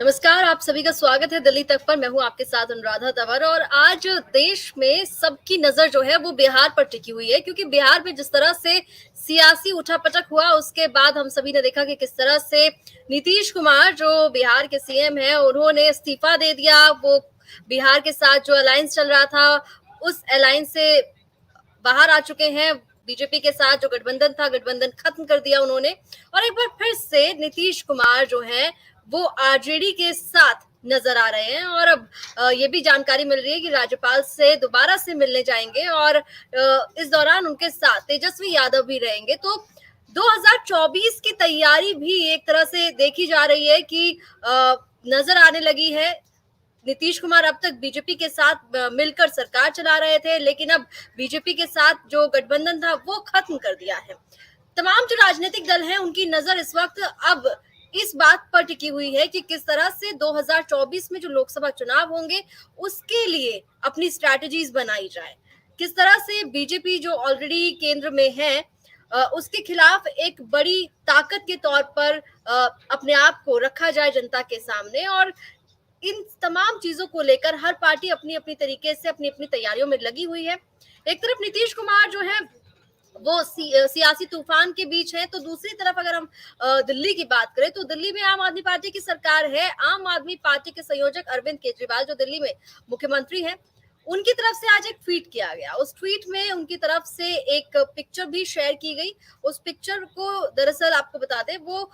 नमस्कार, आप सभी का स्वागत है दिल्ली तक पर। मैं हूं आपके साथ अनुराधा तंवर और आज देश में सबकी नजर जो है वो बिहार पर टिकी हुई है, क्योंकि बिहार में जिस तरह से सियासी उठापटक हुआ उसके बाद हम सभी ने देखा कि किस तरह से नीतीश कुमार जो बिहार के सीएम है उन्होंने इस्तीफा दे दिया। वो बिहार के साथ जो अलायंस चल रहा था उस अलायंस से बाहर आ चुके हैं। बीजेपी के साथ जो गठबंधन था, गठबंधन खत्म कर दिया उन्होंने और एक बार फिर से नीतीश कुमार जो है वो आरजेडी के साथ नजर आ रहे हैं। और अब ये भी जानकारी मिल रही है कि राज्यपाल से दोबारा से मिलने जाएंगे और इस दौरान उनके साथ तेजस्वी यादव भी रहेंगे। तो 2024 की तैयारी भी एक तरह से देखी जा रही है कि नजर आने लगी है। नीतीश कुमार अब तक बीजेपी के साथ मिलकर सरकार चला रहे थे, लेकिन अब बीजेपी के साथ जो गठबंधन था वो खत्म कर दिया है। तमाम जो राजनीतिक दल हैं उनकी नजर इस वक्त अब इस बात पर टिकी हुई है कि किस तरह से 2024 में जो लोकसभा चुनाव होंगे उसके लिए अपनी स्ट्रैटेजीज बनाई जाए। किस तरह से बीजेपी जो ऑलरेडी केंद्र में है उसके खिलाफ एक बड़ी ताकत के तौर पर अपने आप को रखा जाए जनता के सामने। और इन तमाम चीजों को लेकर हर पार्टी अपनी अपनी तरीके से अपनी अपनी तैयारियों में लगी हुई है। एक तरफ नीतीश कुमार जो है वो सियासी तूफान के बीच है, तो दूसरी तरफ अगर हम दिल्ली की बात करें तो दिल्ली में आम आदमी पार्टी की सरकार है। आम आदमी पार्टी के संयोजक अरविंद केजरीवाल जो दिल्ली में मुख्यमंत्री हैं, उनकी तरफ से आज एक ट्वीट किया गया। उस ट्वीट में उनकी तरफ से एक पिक्चर भी शेयर की गई। उस पिक्चर को दरअसल आपको बता दें वो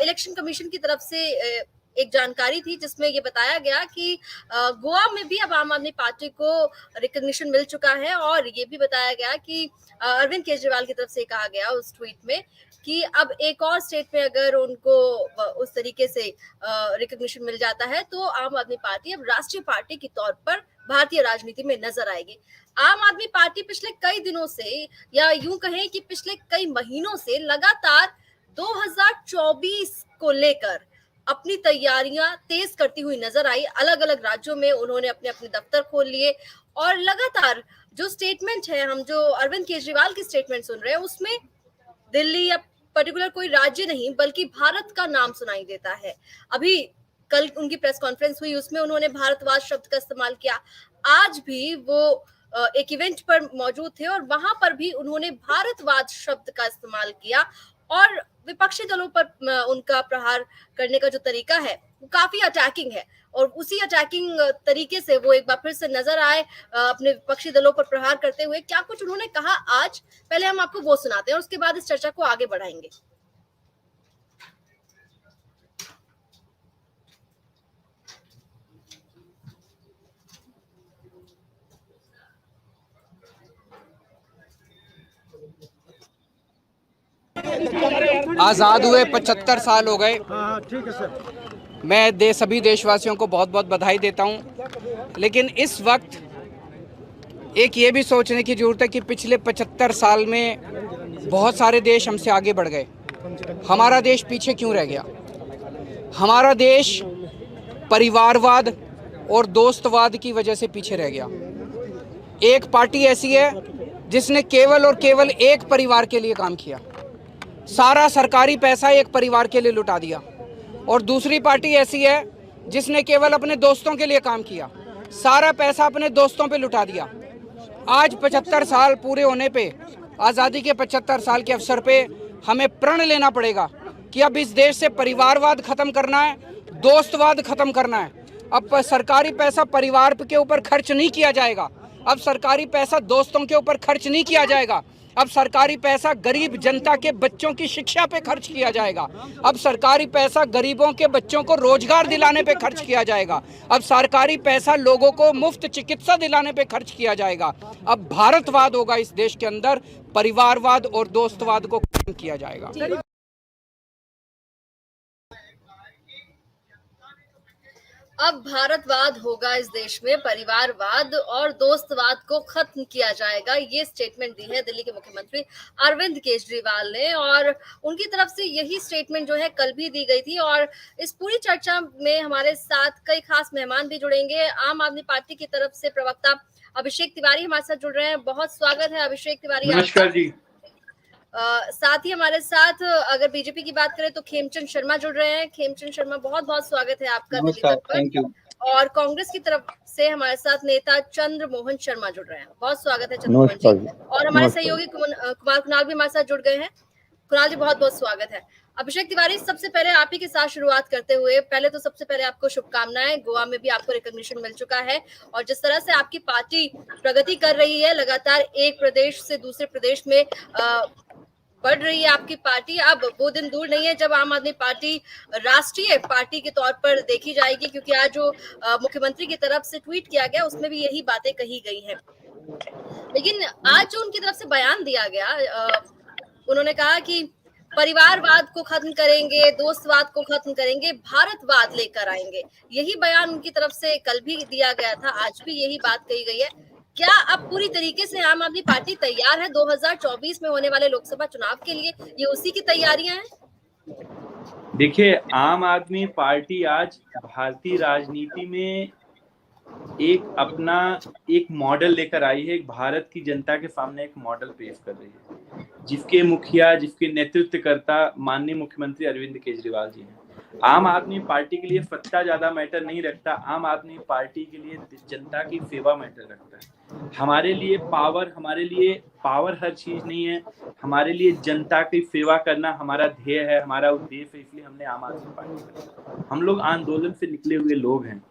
इलेक्शन कमीशन की तरफ से एक जानकारी थी जिसमें ये बताया गया कि गोवा में भी अब आम आदमी पार्टी को रिकॉग्निशन मिल चुका है। और ये भी बताया गया कि अरविंद केजरीवाल की तरफ से कहा गया उस ट्वीट में कि अब एक और स्टेट में अगर उनको उस तरीके से रिकॉग्निशन मिल जाता है तो आम आदमी पार्टी अब राष्ट्रीय पार्टी के तौर पर भारतीय राजनीति में नजर आएगी। आम आदमी पार्टी पिछले कई दिनों से या यूं कहें कि पिछले कई महीनों से लगातार 2024 को लेकर अपनी तैयारियां तेज करती हुई नजर आई। अलग अलग राज्यों में उन्होंने अपने अपने दफ्तर खोल लिए और लगातार जो स्टेटमेंट है, हम जो अरविंद केजरीवाल की स्टेटमेंट सुन रहे हैं उसमें दिल्ली या पर्टिकुलर कोई राज्य नहीं बल्कि भारत का नाम सुनाई देता है। अभी कल उनकी प्रेस कॉन्फ्रेंस हुई, उसमें उन्होंने भारतवाद शब्द का इस्तेमाल किया। आज भी वो एक इवेंट पर मौजूद थे और वहां पर भी उन्होंने भारतवाद शब्द का इस्तेमाल किया। और विपक्षी दलों पर उनका प्रहार करने का जो तरीका है वो काफी अटैकिंग है और उसी अटैकिंग तरीके से वो एक बार फिर से नजर आए अपने विपक्षी दलों पर प्रहार करते हुए। क्या कुछ उन्होंने कहा आज, पहले हम आपको वो सुनाते हैं और उसके बाद इस चर्चा को आगे बढ़ाएंगे। आज़ाद हुए 75 साल हो गए। हाँ ठीक है सर। मैं सभी देशवासियों को बहुत बहुत बधाई देता हूं, लेकिन इस वक्त एक ये भी सोचने की ज़रूरत है कि पिछले 75 साल में बहुत सारे देश हमसे आगे बढ़ गए। हमारा देश पीछे क्यों रह गया? हमारा देश परिवारवाद और दोस्तवाद की वजह से पीछे रह गया। एक पार्टी ऐसी है जिसने केवल और केवल एक परिवार के लिए काम किया, सारा सरकारी पैसा एक परिवार के लिए लुटा दिया। और दूसरी पार्टी ऐसी है जिसने केवल अपने दोस्तों के लिए काम किया, सारा पैसा अपने दोस्तों पे लुटा दिया। आज 75 साल पूरे होने पे, आज़ादी के 75 साल के अवसर पे हमें प्रण लेना पड़ेगा कि अब इस देश से परिवारवाद खत्म करना है, दोस्तवाद खत्म करना है। अब सरकारी पैसा परिवार के ऊपर खर्च नहीं किया जाएगा, अब सरकारी पैसा दोस्तों के ऊपर खर्च नहीं किया जाएगा, अब सरकारी पैसा गरीब जनता के बच्चों की शिक्षा पे खर्च किया जाएगा, अब सरकारी पैसा गरीबों के बच्चों को रोजगार दिलाने पे खर्च किया जाएगा, अब सरकारी पैसा लोगों को मुफ्त चिकित्सा दिलाने पे खर्च किया जाएगा। अब भारतवाद होगा इस देश के अंदर, परिवारवाद और दोस्तवाद को खत्म किया जाएगा। अब भारतवाद होगा इस देश में, परिवारवाद और दोस्तवाद को खत्म किया जाएगा, ये स्टेटमेंट दी है दिल्ली के मुख्यमंत्री अरविंद केजरीवाल ने। और उनकी तरफ से यही स्टेटमेंट जो है कल भी दी गई थी। और इस पूरी चर्चा में हमारे साथ कई खास मेहमान भी जुड़ेंगे। आम आदमी पार्टी की तरफ से प्रवक्ता अभिषेक तिवारी हमारे साथ जुड़ रहे हैं। बहुत स्वागत है अभिषेक तिवारी। नमस्कार जी। साथ ही हमारे साथ अगर बीजेपी की बात करें तो खेमचंद शर्मा जुड़ रहे हैं। खेमचंद शर्मा, बहुत बहुत स्वागत है आपका दिल्ली नमस्कार, तक पर। Thank you. और कांग्रेस की तरफ से हमारे साथ नेता चंद्र मोहन शर्मा जुड़ रहे हैं। बहुत स्वागत है चंद्र मोहन जी। और हमारे सहयोगी कुमार कुणाल भी हमारे साथ जुड़ गए हैं। कुणाल जी, बहुत बहुत स्वागत है। अभिषेक तिवारी, सबसे पहले आप ही के साथ शुरुआत करते हुए, सबसे पहले आपको शुभकामनाएं। गोवा में भी आपको रिकॉग्निशन मिल चुका है और जिस तरह से आपकी पार्टी प्रगति कर रही है, लगातार एक प्रदेश से दूसरे प्रदेश में बढ़ रही है आपकी पार्टी। अब वो दिन दूर नहीं है जब आम आदमी पार्टी राष्ट्रीय पार्टी के तौर पर देखी जाएगी, क्योंकि आज जो मुख्यमंत्री की तरफ से ट्वीट किया गया उसमें भी यही बातें कही गई हैं। लेकिन आज जो उनकी तरफ से बयान दिया गया, उन्होंने कहा कि परिवारवाद को खत्म करेंगे, दोस्तवाद को खत्म करेंगे, भारतवाद लेकर आएंगे। यही बयान उनकी तरफ से कल भी दिया गया था, आज भी यही बात कही गई है। क्या अब पूरी तरीके से आम आदमी पार्टी तैयार है 2024 में होने वाले लोकसभा चुनाव के लिए? ये उसी की तैयारियां हैं? देखिए, आम आदमी पार्टी आज भारतीय राजनीति में अपना एक मॉडल लेकर आई है। एक भारत की जनता के सामने एक मॉडल पेश कर रही है, जिसके मुखिया, जिसके नेतृत्वकर्ता माननीय मुख्यमंत्री अरविंद केजरीवाल जी हैं। आम आदमी पार्टी के लिए सत्ता ज्यादा मैटर नहीं रखता, आम आदमी पार्टी के लिए जनता की सेवा मैटर रखता है। हमारे लिए पावर हर चीज नहीं है, हमारे लिए जनता की सेवा करना हमारा ध्येय है, हमारा उद्देश्य है। इसलिए हमने आम आदमी पार्टी बनाई। हम लोग आंदोलन से निकले हुए लोग हैं।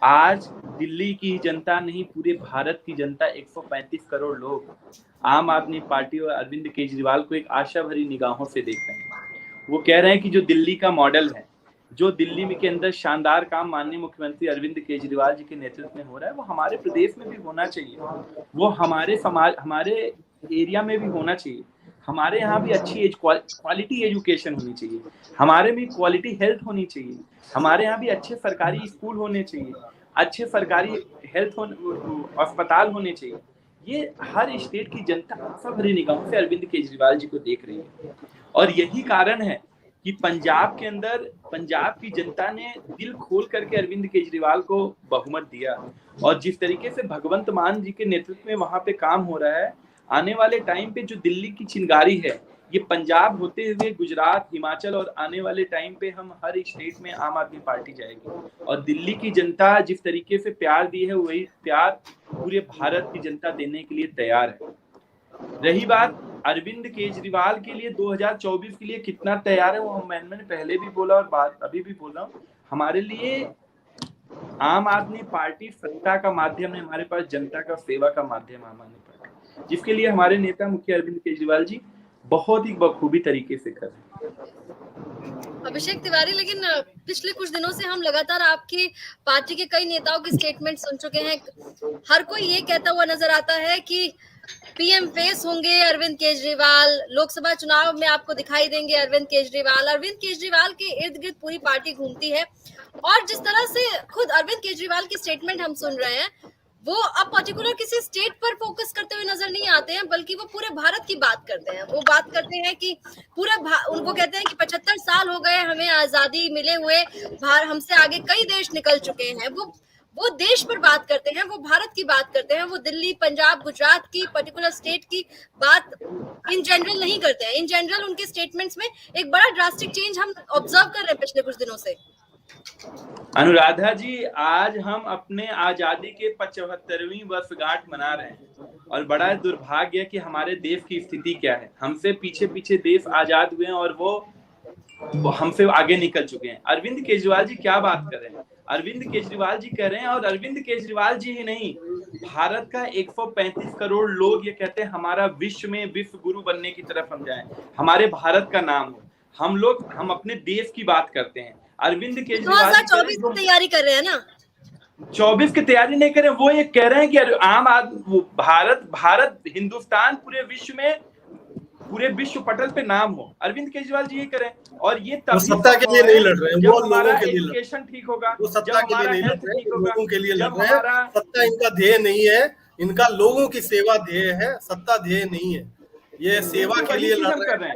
आज दिल्ली की जनता नहीं, पूरे भारत की जनता, 135 करोड़ लोग आम आदमी पार्टी और अरविंद केजरीवाल को एक आशा भरी निगाहों से देख रहे हैं। वो कह रहे हैं कि जो दिल्ली का मॉडल है, जो दिल्ली में के अंदर शानदार काम माननीय मुख्यमंत्री अरविंद केजरीवाल जी के नेतृत्व में हो रहा है, वो हमारे प्रदेश में भी होना चाहिए, वो हमारे समाज, हमारे एरिया में भी होना चाहिए। हमारे यहाँ भी अच्छी क्वालिटी एजुकेशन होनी चाहिए, हमारे भी क्वालिटी हेल्थ होनी चाहिए, हमारे यहाँ भी अच्छे सरकारी स्कूल होने चाहिए, अच्छे सरकारी हेल्थ अस्पताल होने चाहिए। ये हर स्टेट की जनता आशा भरी निगाहों से अरविंद केजरीवाल जी को देख रही है। और यही कारण है कि पंजाब के अंदर पंजाब की जनता ने दिल खोल करके अरविंद केजरीवाल को बहुमत दिया। और जिस तरीके से भगवंत मान जी के नेतृत्व में वहां पे काम हो रहा है, आने वाले टाइम पे जो दिल्ली की चिंगारी है, ये पंजाब होते हुए गुजरात, हिमाचल, और आने वाले टाइम पे हम हर स्टेट में आम आदमी पार्टी जाएगी। और दिल्ली की जनता जिस तरीके से प्यार दी है, वही प्यार पूरे भारत की जनता देने के लिए तैयार है। रही बात अरविंद केजरीवाल के लिए 2024 के लिए कितना तैयार है, वो मैंने पहले भी बोला और बात अभी भी बोल रहा हूँ। हमारे लिए आम आदमी पार्टी सत्ता का माध्यम है, हमारे पास जनता का सेवा का माध्यम है आम आदमी पार्टी, जिसके लिए हमारे नेता मुखिया अरविंद केजरीवाल जी बहुत ही बखूबी तरीके से कर रहे हैं। अभिषेक तिवारी, लेकिन पिछले कुछ दिनों से हम लगातार आपकी पार्टी के कई नेताओं के स्टेटमेंट सुन चुके हैं। हर कोई ये कहता हुआ नजर आता है कि पीएम फेस होंगे अरविंद केजरीवाल, लोकसभा चुनाव में आपको दिखाई देंगे अरविंद केजरीवाल के इर्द गिर्द पूरी पार्टी घूमती है। और जिस तरह से खुद अरविंद केजरीवाल की स्टेटमेंट हम सुन रहे हैं, वो अब पर्टिकुलर किसी स्टेट पर फोकस करते हुए नजर नहीं आते हैं, बल्कि वो पूरे भारत की बात करते हैं। वो बात करते हैं कि उनको कहते हैं कि 75 साल हो गए हमें आजादी मिले हुए, हमसे आगे कई देश निकल चुके हैं। वो देश पर बात करते हैं, वो भारत की बात करते हैं, वो दिल्ली, पंजाब, गुजरात की पर्टिकुलर स्टेट की बात इन जनरल नहीं करते हैं। इन जनरल उनके स्टेटमेंट्स में एक बड़ा ड्रास्टिक चेंज हम ऑब्जर्व कर रहे हैं पिछले कुछ दिनों से। अनुराधा जी, आज हम अपने आजादी के 75वीं वर्षगांठ मना रहे हैं और बड़ा दुर्भाग्य है कि हमारे देश की स्थिति क्या है। हमसे पीछे देश आजाद हुए हैं और वो हमसे आगे निकल चुके हैं। अरविंद केजरीवाल जी क्या बात कर रहे हैं? अरविंद केजरीवाल जी कह रहे हैं, और अरविंद केजरीवाल जी ही नहीं, भारत का 135 करोड़ लोग ये कहते हैं हमारा विश्व में विश्व गुरु बनने की तरफ हम जाएं, हमारे भारत का नाम हो। हम अपने देश की बात करते हैं। अरविंद केजरीवाल 2024 की तैयारी कर रहे हैं ना, 24 की तैयारी नहीं कर रहे। वो ये कह रहे हैं कि आम आदमी भारत हिंदुस्तान पूरे विश्व पटल पे नाम हो। अरविंद केजरीवाल जी ये करें, और ये तब सत्ता के लिए नहीं लड़ रहे हैं, वो लोगों के लिए एजुकेशन ठीक होगा, वो सत्ता के लिए नहीं लड़ रहे हैं, लोगों के लिए लड़ रहे हैं। सत्ता इनका ध्येय नहीं है, इनका लोगों की सेवा ध्येय है, सत्ता ध्येय नहीं है। ये सेवा के लिए लड़ रहे हैं।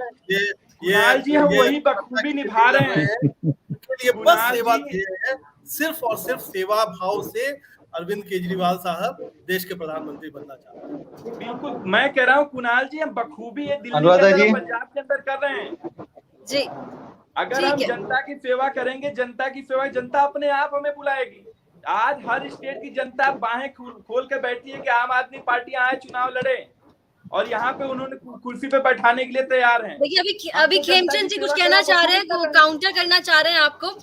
ये हम वही बखूबी निभा रहे हैं, के लिए बस सेवा ध्येय है। सिर्फ और सिर्फ सेवा भाव से अरविंद केजरीवाल साहब देश के प्रधानमंत्री बनना चाहते हैं। बिल्कुल, मैं कह रहा हूँ कुणाल जी, हम बखूबी ये दिल्ली अनुराधा के अंदर जी। और पंजाब के अंदर कर रहे हैं। जी अगर ठीक हम है। जनता की सेवा करेंगे, जनता की सेवा, जनता अपने आप हमें बुलाएगी। आज हर स्टेट की जनता बाहें खोल के बैठी है कि आम आदमी पार्टी आए, चुनाव लड़े, और यहाँ पे उन्होंने कुर्सी पे बैठाने के लिए तैयार हैं। देखिए अभी खेमचंद जी कुछ कहना चाह रहे हैं, काउंटर करना चाह रहे हैं आपको।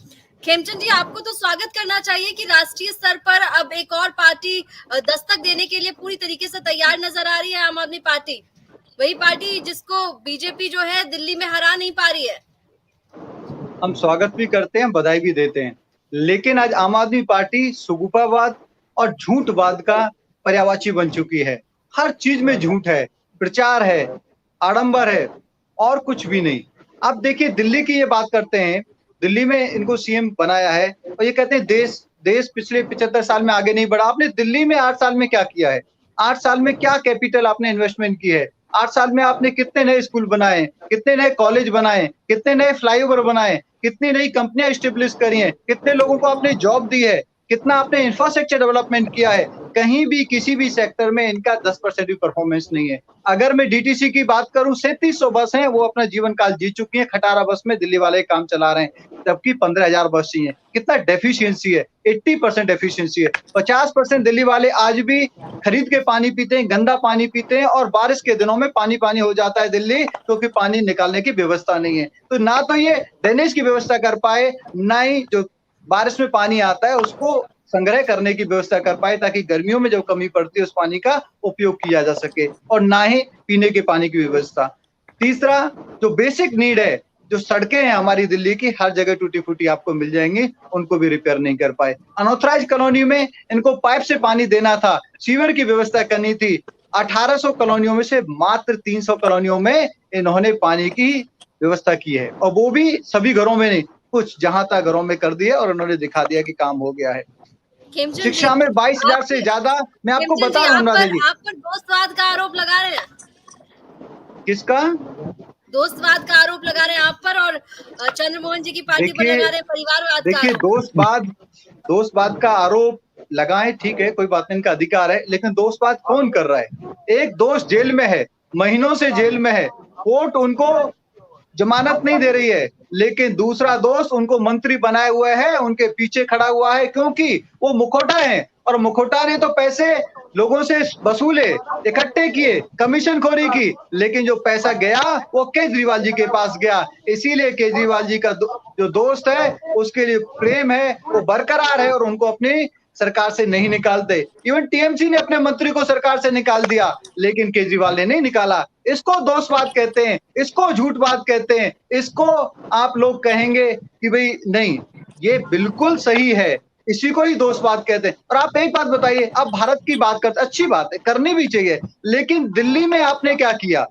खेमचंद जी, आपको तो स्वागत करना चाहिए कि राष्ट्रीय स्तर पर अब एक और पार्टी दस्तक देने के लिए पूरी तरीके से तैयार नजर आ रही है, आम आदमी पार्टी, वही पार्टी जिसको बीजेपी जो है दिल्ली में हरा नहीं पा रही है। हम स्वागत भी करते हैं, बधाई भी देते हैं, लेकिन आज आम आदमी पार्टी सुगुपावाद और झूठवाद का पर्यायवाची बन चुकी है। हर चीज में झूठ है, प्रचार है, आडंबर है और कुछ भी नहीं। आप देखिए, दिल्ली की ये बात करते हैं, दिल्ली में इनको सीएम बनाया है और ये कहते हैं देश पिछले 75 साल में आगे नहीं बढ़ा। आपने दिल्ली में 8 साल में क्या किया है? 8 साल में क्या कैपिटल आपने इन्वेस्टमेंट की है? 8 साल में आपने कितने नए स्कूल बनाए, कितने नए कॉलेज बनाए, कितने नए फ्लाईओवर बनाए, कितनी नई कंपनियां एस्टेब्लिश करी हैं, कितने लोगों को आपने जॉब दी है, कितना आपने इंफ्रास्ट्रक्चर डेवलपमेंट किया है? कहीं भी किसी भी सेक्टर में इनका 10% भी परफॉर्मेंस नहीं है। अगर मैं डीटीसी की बात करूं, 3700 बस हैं, वो अपना जीवन काल जी चुकी हैं। खटारा बस में दिल्ली वाले काम चला रहे हैं, जबकि 15,000 बस चाहिए। कितना डेफिशिएंसी है? 80% डेफिशिएंसी है। 50% दिल्ली वाले आज भी खरीद के पानी पीते हैं, गंदा पानी पीते हैं, और बारिश के दिनों में पानी पानी हो जाता है दिल्ली, क्योंकि पानी निकालने की व्यवस्था नहीं है। तो ना तो ये ड्रेनेज की व्यवस्था कर पाए, ना ही जो बारिश में पानी आता है उसको संग्रह करने की व्यवस्था कर पाए, ताकि गर्मियों में जब कमी पड़ती है उस पानी का उपयोग किया जा सके, और ना ही पीने के पानी की व्यवस्था। तीसरा, जो बेसिक नीड है, जो सड़कें हैं हमारी दिल्ली की, हर जगह टूटी फूटी आपको मिल जाएंगी, उनको भी रिपेयर नहीं कर पाए। अनऑथराइज कॉलोनी में इनको पाइप से पानी देना था, सीवर की व्यवस्था करनी थी। 1800 कॉलोनियों में से मात्र 300 कॉलोनियों में इन्होंने पानी की व्यवस्था की है, और वो भी सभी घरों में नहीं, कुछ जहां तक घरों में कर दिए, और उन्होंने दिखा दिया कि काम हो गया है। शिक्षा में 22,000 से ज्यादा, मैं आपको बता रहा हूँ आप पर दोस्तवाद का आरोप लगा रहे हैं। किसका दोस्तवाद का आरोप लगा रहे हैं आप पर, और चंद्रमोहन जी की पार्टी पर लगा रहे हैं परिवारवाद का। देखिए, दोस्तवाद का आरोप लगाएं, ठीक है, कोई बात नहीं, इनका अधिकार है, लेकिन दोस्तवाद कौन कर रहा है? एक दोस्त जेल में है, महीनों से जेल में है, कोर्ट उनको जमानत नहीं दे रही है, लेकिन दूसरा दोस्त उनको मंत्री बनाए हुए है, उनके पीछे खड़ा हुआ है, क्योंकि वो मुखौटा है, और मुखौटा ने तो पैसे लोगों से वसूले, इकट्ठे किए, कमीशन खोरी की, लेकिन जो पैसा गया वो केजरीवाल जी के पास गया। इसीलिए केजरीवाल जी का जो दोस्त है, उसके लिए प्रेम है, वो बरकरार है, और उनको अपनी सरकार से नहीं निकालते। इवन टीएमसी ने अपने मंत्री को सरकार से निकाल दिया, लेकिन केजरीवाल ने नहीं निकाला। इसको दोस्तवाद कहते हैं, इसको झूठवाद कहते हैं, इसको आप लोग कहेंगे कि भाई नहीं, ये बिल्कुल सही है, इसी को ही दोस्तवाद कहते हैं। और आप एक बात बताइए, आप भारत की बात करते, अच्छी बात है, करनी भी चाहिए, लेकिन दिल्ली में आपने क्या किया?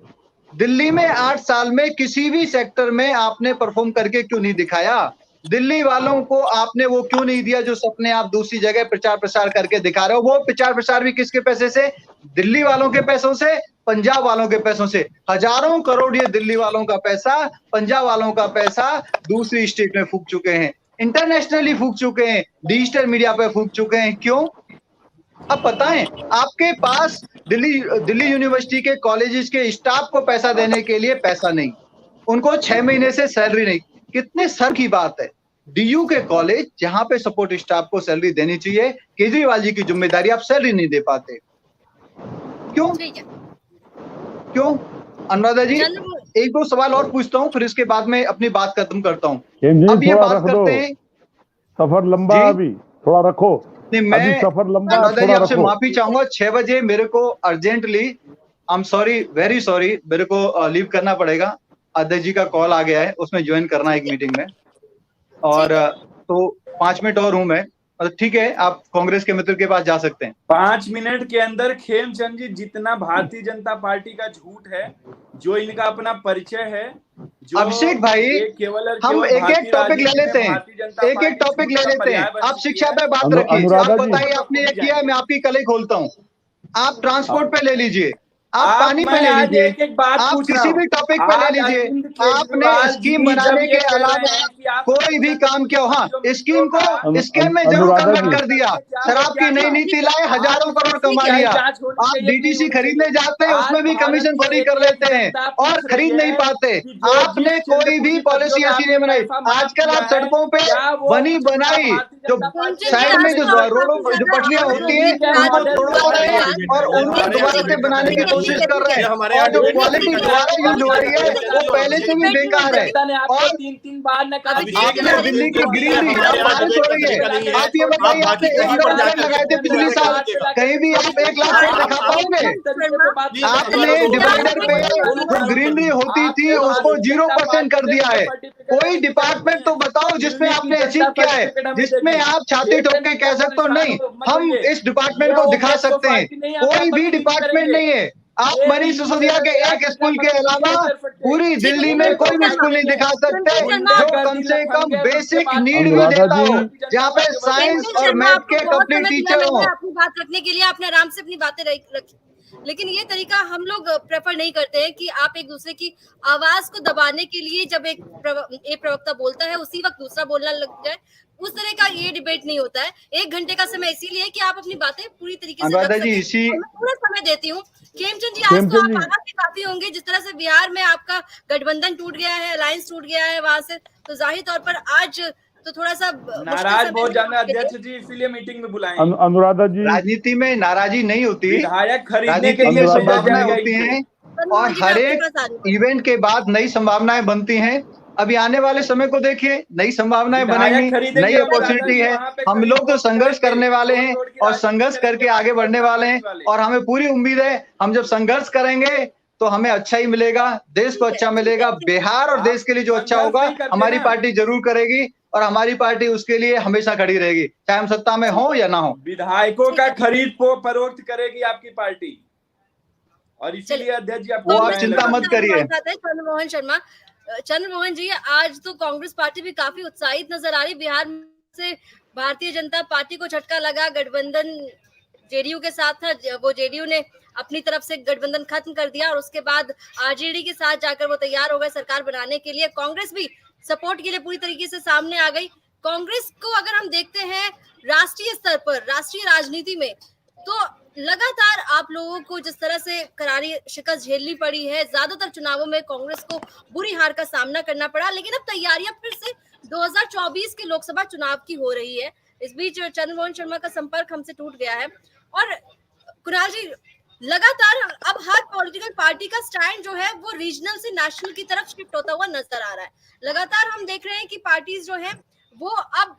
दिल्ली में 8 साल में किसी भी सेक्टर में आपने परफॉर्म करके क्यों नहीं दिखाया? दिल्ली वालों को आपने वो क्यों नहीं दिया जो सपने आप दूसरी जगह प्रचार प्रसार करके दिखा रहे हो? वो प्रचार प्रसार भी किसके पैसे से? दिल्ली वालों के पैसों से, पंजाब वालों के पैसों से। हजारों करोड़ ये दिल्ली वालों का पैसा, पंजाब वालों का पैसा दूसरी स्टेट में फूंक चुके हैं, इंटरनेशनली फूंक चुके हैं, डिजिटल मीडिया पे फूंक चुके हैं। क्यों? अब बताएं, आपके पास दिल्ली यूनिवर्सिटी के कॉलेजेस के स्टाफ को पैसा देने के लिए पैसा नहीं, उनको 6 महीने से सैलरी नहीं। कितने सर की बात है? डीयू के कॉलेज जहां पे सपोर्ट स्टाफ को सैलरी देनी चाहिए, केजरीवाल जी की जिम्मेदारी, आप सैलरी नहीं दे पाते। क्यों? क्यों? अनुराधा जी, एक दो सवाल और पूछता हूँ, फिर इसके बाद में अपनी बात खत्म करता हूँ। अब ये बात करते हैं, सफर लंबा, अभी थोड़ा रखो। नहीं, मैं सफर लंबा, अनुराधा जी आपसे माफी चाहूंगा, 6 बजे मेरे को urgently, I am sorry, very sorry, मेरे को लीव करना पड़ेगा। अध्यक्ष जी का कॉल आ गया है, उसमें ज्वाइन करना है एक मीटिंग में, और तो 5 मिनट और हूं मैं। ठीक है, आप कांग्रेस के मित्र के पास जा सकते हैं। 5 मिनट के अंदर खेमचंद जी, जितना भारतीय जनता पार्टी का झूठ है, जो इनका अपना परिचय है, जो अभिषेक भाई, हम एक एक टॉपिक ले लेते हैं, एक एक टॉपिक ले लेते हैं। आप शिक्षा पे बात रखिए, आप बताइए आपने ये किया, मैं आपकी कल ही खोलता हूँ। आप ट्रांसपोर्ट पे ले लीजिए, आप पानी पे ले लीजिए, एक बात आप पूछ रहा किसी हूं। भी टॉपिक पे ले लीजिए। आपने स्कीम बनाने के अलावा कोई भी काम किया हो, हाँ स्कीम को स्कीम में जरूर अनुराधा कन्वर्ट जी। कर दिया, शराब की नई नीति लाए, हजारों करोड़ कमा लिया। आप डीटीसी खरीदने जाते हैं, उसमें भी कमीशन खोरी कर लेते हैं और खरीद नहीं पाते। आपने कोई भी पॉलिसी ऐसी नहीं बनाई। आजकल आप सड़कों पे बनी बनाई जो साइड में जो रोडों जो पटरियां होती हैं उनको तोड़वा रहे हैं और उनको दोबारा से बनाने की कोशिश कर रहे हैं, और जो क्वालिटी दोबारा यूज हो रही है वो पहले से भी बेकार है। और 3 बार न कहा आपने दिल्ली की ग्रीनरी बारिश हो रही है, आप ये बताइए आपने एक लगाए थे पिछले साल, कहीं भी आप 1 लाख पेड़ दिखा पाओगे? आपने डिवाइडर पे जो ग्रीनरी होती थी उसको 0% कर दिया है। कोई डिपार्टमेंट तो बताओ जिसमें आपने अचीव किया है, जिसमें आप छाती ठोक के कह सकते हो नहीं हम इस डिपार्टमेंट को दिखा सकते हैं। कोई भी डिपार्टमेंट नहीं है। आप मनीष सिसोदिया के एक स्कूल के अलावा पूरी दिल्ली में कोई भी स्कूल नहीं दिखा सकते जो कम से कम बेसिक नीड भी देता हो, जहाँ पे साइंस और मैथ के कंप्लीट टीचर हो। अपनी बात रखने के लिए आपने आराम से अपनी बातें रखी, लेकिन ये तरीका हम लोग प्रेफर नहीं करते हैं कि आप एक दूसरे की आवाज को दबाने के लिए जब एक प्रवक्ता बोलता है उसी वक्त दूसरा बोलना लग जाए, उस तरह का ये डिबेट नहीं होता है। 1 घंटे का समय इसीलिए है कि आप अपनी बातें पूरी तरीके से रख सकें। मैं पूरा समय देती हूँ। खेमचंद जी, आज तो आप आगे काफी होंगे, जिस तरह से बिहार में आपका गठबंधन टूट गया है, अलायंस टूट गया है वहां से, तो जाहिर तौर पर आज तो थोड़ा सा नाराज बहुत ज्यादा अध्यक्ष जी, इसीलिए मीटिंग में बुलाए। अनुराधा जी, राजनीति में नाराजी नहीं होती, विधायक खरीदने के लिए लिए संभावनाएं होती हैं और हर एक इवेंट के बाद नई संभावनाएं बनती हैं। अभी आने वाले समय को देखिए, नई संभावनाएं बनेंगी, नई अपॉर्चुनिटी है। हम लोग तो संघर्ष करने वाले हैं और संघर्ष करके आगे बढ़ने वाले हैं, और हमें पूरी उम्मीद है हम जब संघर्ष करेंगे तो हमें अच्छा ही मिलेगा, देश को अच्छा मिलेगा। बिहार और देश के लिए जो अच्छा होगा हमारी पार्टी जरूर करेगी और हमारी पार्टी उसके लिए हमेशा खड़ी रहेगी, चाहे हम सत्ता में हो या ना हो। विधायकों का खरीद फरोख्त करेगी आपकी पार्टी, और इसीलिए अध्यक्ष जी आप चिंता मत करिए। चंद्रमोहन जी, आज तो कांग्रेस पार्टी भी काफी उत्साहित नजर आ रही। बिहार से भारतीय जनता पार्टी को झटका लगा, गठबंधन जेडीयू के साथ था, वो जेडीयू ने अपनी तरफ से गठबंधन खत्म कर दिया और उसके बाद आरजेडी के साथ जाकर वो तैयार हो गए सरकार बनाने के लिए। कांग्रेस भी सपोर्ट के लिए पूरी तरीके से सामने आ गई। कांग्रेस को अगर हम देखते हैं राष्ट्रीय स्तर पर, राष्ट्रीय राजनीति में, तो लगातार आप लोगों को जिस तरह से करारी शिकस्त झेलनी पड़ी है, ज्यादातर चुनावों में कांग्रेस को बुरी हार का सामना करना पड़ा, लेकिन अब तैयारियां फिर से 2024 के लोकसभा चुनाव की हो रही है। इस बीच चंद्रमोहन शर्मा का संपर्क हमसे टूट गया है। और कुणाल जी, लगातार अब हर पॉलिटिकल पार्टी का स्टैंड जो है वो रीजनल से नेशनल की तरफ शिफ्ट होता हुआ नजर आ रहा है। लगातार हम देख रहे हैं कि पार्टीज जो है वो अब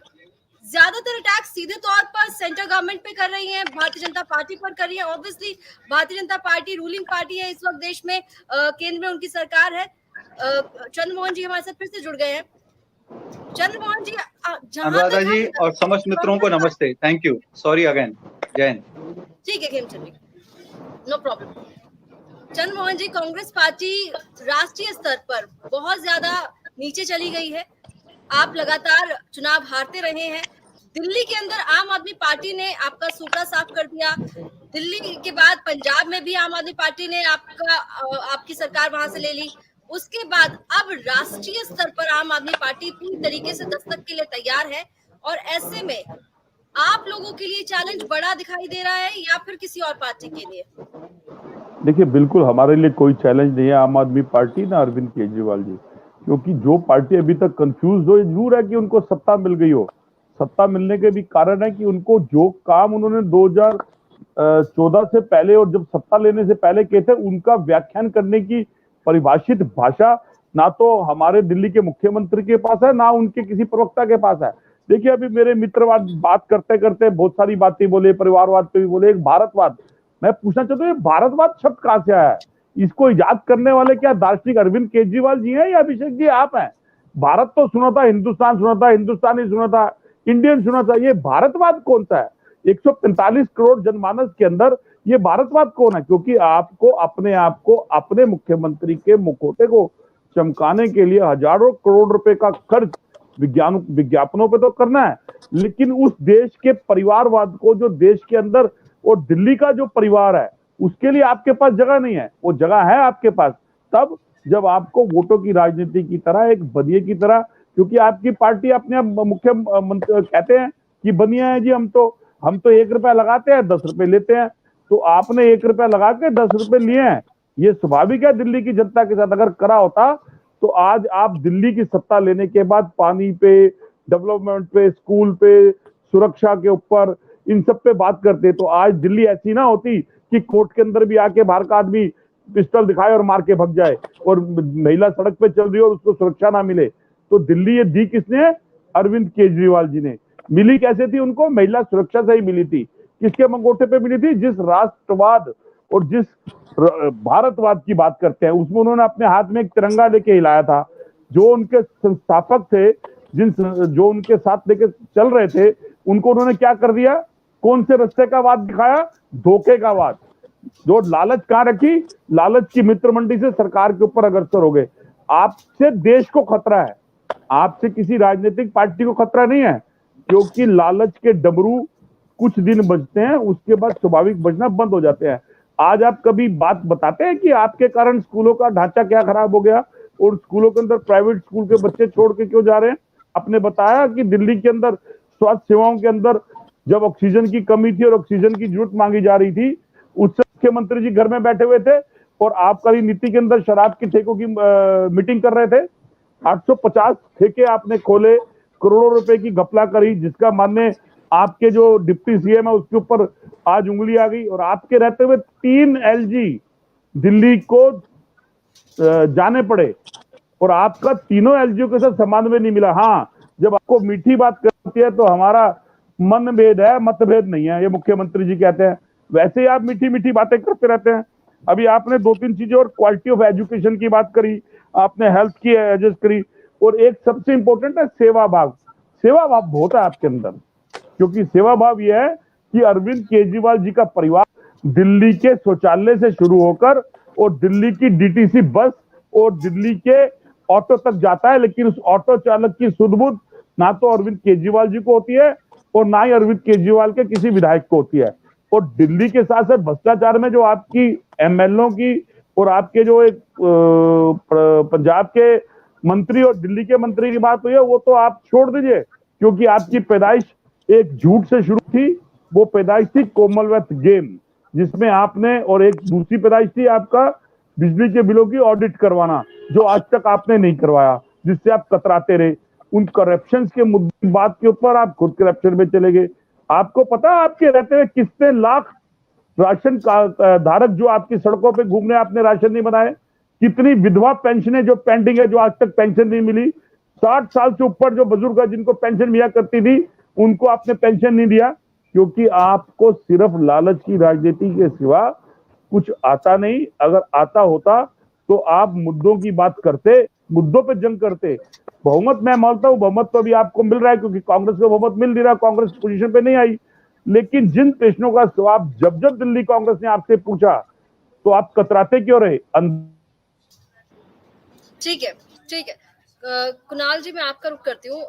ज्यादातर अटैक सीधे तौर पर सेंट्रल गवर्नमेंट पे कर रही है, भारतीय जनता पार्टी पर कर रही है। Obviously Bharatiya Janata party ruling party है इस वक्त देश में, केंद्र में उनकी सरकार है। चंद्रमोहन जी हमारे साथ फिर से जुड़ गए हैं। चंद्रमोहन जी, अनुराधा जी और समस्त मित्रों को नमस्ते, थैंक यू, सॉरी अगेन, जय हिंद। ठीक है खेमचंद जी, नो प्रॉब्लम। चंद्रमोहन जी, कांग्रेस पार्टी राष्ट्रीय स्तर पर बहुत ज्यादा नीचे चली गई है। आप लगातार चुनाव हारते रहे हैं। दिल्ली के अंदर आम आदमी पार्टी ने आपका सूखा साफ कर दिया। दिल्ली के बाद पंजाब में भी आम आदमी पार्टी ने आपकी सरकार वहां से ले ली। उसके बाद अब राष्ट्रीय स्तर पर आम आदमी पार्टी पूरी तरीके से दस्तक के लिए तैयार है, और ऐसे में आप लोगों के लिए चैलेंज बड़ा दिखाई दे रहा है या फिर किसी और पार्टी के लिए? देखिए, बिल्कुल हमारे लिए कोई चैलेंज नहीं है आम आदमी पार्टी ना अरविंद केजरीवाल जी, क्योंकि जो पार्टी अभी तक कंफ्यूज हो, जरूर है कि उनको सत्ता मिल गई हो। सत्ता मिलने के भी कारण है कि उनको जो काम उन्होंने 2014 से पहले और जब सत्ता लेने से पहले किए थे, उनका व्याख्यान करने की परिभाषित भाषा ना तो हमारे दिल्ली के मुख्यमंत्री के पास है, ना उनके किसी प्रवक्ता के पास है। देखिए, अभी मेरे मित्रवाद बात करते करते बहुत सारी बातें बोले, परिवारवाद पे भी बोले, एक भारतवाद। मैं पूछना चाहता हूँ, ये भारतवाद शब्द कहाँ से आया है? इसको इजाद करने वाले क्या दार्शनिक अरविंद केजरीवाल जी हैं या अभिषेक जी आप हैं? भारत तो सुना था, हिंदुस्तान सुना था, हिंदुस्तानी सुना था, इंडियन सुना था, ये भारतवाद कौन सा है? 145 करोड़ जनमानस के अंदर ये भारतवाद कौन है? क्योंकि आपको अपने आप को, अपने मुख्यमंत्री के मुखौटे को चमकाने के लिए हजारों करोड़ रुपए का खर्च विज्ञापनों पे तो करना है, लेकिन उस देश के परिवारवाद को, जो देश के अंदर और दिल्ली का जो परिवार है उसके लिए आपके पास जगह नहीं है। वो जगह है आपके पास तब जब आपको वोटों की राजनीति की तरह, एक बनिए की तरह, क्योंकि आपकी पार्टी अपने मुख्यमंत्री कहते हैं कि बनिया है जी, हम तो 1 रुपया लगाते हैं 10 रुपए लेते हैं। तो आपने 1 रुपया लगा के 10 रुपए लिए हैं, ये स्वाभाविक है। दिल्ली की जनता के साथ अगर करा होता तो आज आप दिल्ली की सत्ता लेने के बाद पानी पे, डेवलपमेंट पे, स्कूल पे, सुरक्षा के ऊपर, इन सब पे बात करते। तो आज दिल्ली ऐसी ना होती कि कोर्ट के अंदर भी आके बाहर का आदमी पिस्टल दिखाए और मार के भाग जाए और महिला सड़क पे चल रही हो और उसको सुरक्षा ना मिले। तो दिल्ली ये दी किसने है? अरविंद केजरीवाल जी ने। मिली कैसे थी उनको? महिला सुरक्षा से ही मिली थी। किसके मंगोटे पे मिली थी? जिस राष्ट्रवाद और जिस भारतवाद की बात करते हैं उसमें उन्होंने अपने हाथ में एक तिरंगा लेके हिलाया था। जो उनके संस्थापक थे, जो उनके साथ लेके चल रहे थे, उनको उन्होंने क्या कर दिया? कौन से रास्ते का वाद दिखाया? धोखे का वाद। जो लालच कहां रखी? लालच की मित्र मंडी से सरकार के ऊपर अग्रसर हो गए। आपसे देश को खतरा है, आपसे किसी राजनीतिक पार्टी को खतरा नहीं है, क्योंकि लालच के डमरू कुछ दिन बजते हैं, उसके बाद स्वाभाविक बजना बंद हो जाते हैं। आज आप कभी बात बताते हैं कि आपके कारण स्कूलों का ढांचा क्या खराब हो गया और स्कूलों के अंदर प्राइवेट स्कूल के बच्चे छोड़ के क्यों जा रहे हैं? आपने बताया कि दिल्ली के अंदर स्वास्थ्य सेवाओं के अंदर जब ऑक्सीजन की कमी थी और ऑक्सीजन की जरूरत मांगी जा रही थी, उस मुख्यमंत्री जी घर में बैठे हुए थे और आबकारी नीति के अंदर शराब के ठेकों की मीटिंग कर रहे थे। 850 ठेके आपने खोले, करोड़ों रुपए की घपला करी, जिसका मानने आपके जो डिप्टी सीएम है उसके ऊपर आज उंगली आ गई। और आपके रहते हुए 3 एलजी दिल्ली को जाने पड़े और आपका तीनों एलजीओ के साथ समन्वय नहीं मिला। हाँ, जब आपको मीठी बात करती है तो हमारा मनभेद है, मतभेद नहीं है, ये मुख्यमंत्री जी कहते हैं। वैसे ही आप मीठी मीठी बातें करते रहते हैं। अभी आपने 2-3 चीजें और क्वालिटी ऑफ एजुकेशन की बात करी, आपने हेल्थ की एडजस्ट करी, और एक सबसे इंपॉर्टेंट है सेवा भाव। सेवा भाव बहुत है आपके अंदर, क्योंकि सेवा भाव यह है कि अरविंद केजरीवाल जी का परिवार दिल्ली के शौचालय से शुरू होकर और दिल्ली की डीटीसी बस और दिल्ली के ऑटो तक जाता है, लेकिन उस ऑटो चालक की सुध-बुध ना तो अरविंद केजरीवाल जी को होती है और ना ही अरविंद केजरीवाल के किसी विधायक को होती है। और दिल्ली के साथ साथ भ्रष्टाचार में जो आपकी एमएलओ की और आपके जो एक पंजाब के मंत्री और दिल्ली के मंत्री की बात हुई है, वो तो आप छोड़ दीजिए, क्योंकि आपकी पैदाइश एक झूठ से शुरू थी। वो पैदाइश थी कॉमनवेल्थ गेम, जिसमें आपने, और एक दूसरी पैदाइश थी आपका बिजली के बिलों की ऑडिट करवाना, जो आज तक आपने नहीं करवाया, जिससे आप कतराते रहे। उन करप्शन के मुद्दे बात के ऊपर आप खुद करप्शन में चले गए। आपको पता है आपके रहते हुए कितने लाख राशन का धारक जो आपकी सड़कों पे घूमने आपने राशन नहीं बनाए? कितनी विधवा पेंशनें जो पेंडिंग है, जो आज तक पेंशन नहीं मिली? 60 साल से ऊपर जो बुजुर्ग है जिनको पेंशन मिला करती थी, उनको आपने पेंशन नहीं दिया, क्योंकि आपको सिर्फ लालच की राजनीति के सिवा कुछ आता नहीं। अगर आता होता तो आप मुद्दों की बात करते, मुद्दों पे जंग करते। बहुमत मैं मानता हूं, बहुमत तो अभी आपको मिल रहा है क्योंकि कांग्रेस को बहुमत मिल नहीं रहा, कांग्रेस पोजीशन पे नहीं आई। लेकिन जिन प्रश्नों का जवाब जब जब दिल्ली कांग्रेस ने आपसे पूछा तो आप कतराते क्यों रहे? ठीक है, ठीक है। कुणाल जी, मैं आपका रुख करती हूँ।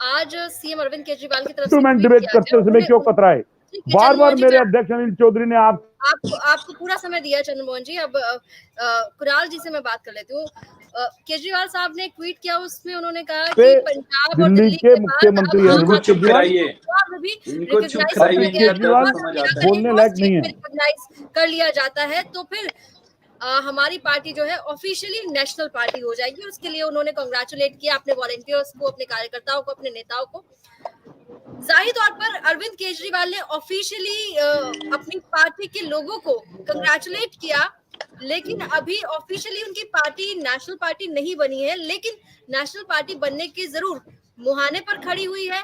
आज सीएम अरविंद केजरीवाल की तरफ से मैं डिबेट करते समय क्यों कतराए? बार बार मेरे अध्यक्ष अनिल चौधरी ने आपको पूरा समय दिया चंद्र मोहन जी। अब कुणाल जी से मैं बात कर लेती हूँ। केजरीवाल साहब ने एक ट्वीट किया, उसमें उन्होंने कहा कि पंजाब और दिल्ली के मुख्यमंत्री बोलने लायक नहीं है, कर लिया जाता है तो फिर हमारी पार्टी जो है ऑफिशियली नेशनल पार्टी हो जाएगी। उसके लिए उन्होंने कांग्रेचुलेट किया अपने वॉलंटियर्स को, अपने कार्यकर्ताओं को, अपने नेताओं को। जाहिर तौर पर अरविंद केजरीवाल ने ऑफिशियली अपनी पार्टी के लोगों को कंग्रेचुलेट किया, लेकिन अभी ऑफिशियली उनकी पार्टी नेशनल पार्टी नहीं बनी है, लेकिन नेशनल पार्टी बनने की जरूर मुहाने पर खड़ी हुई है।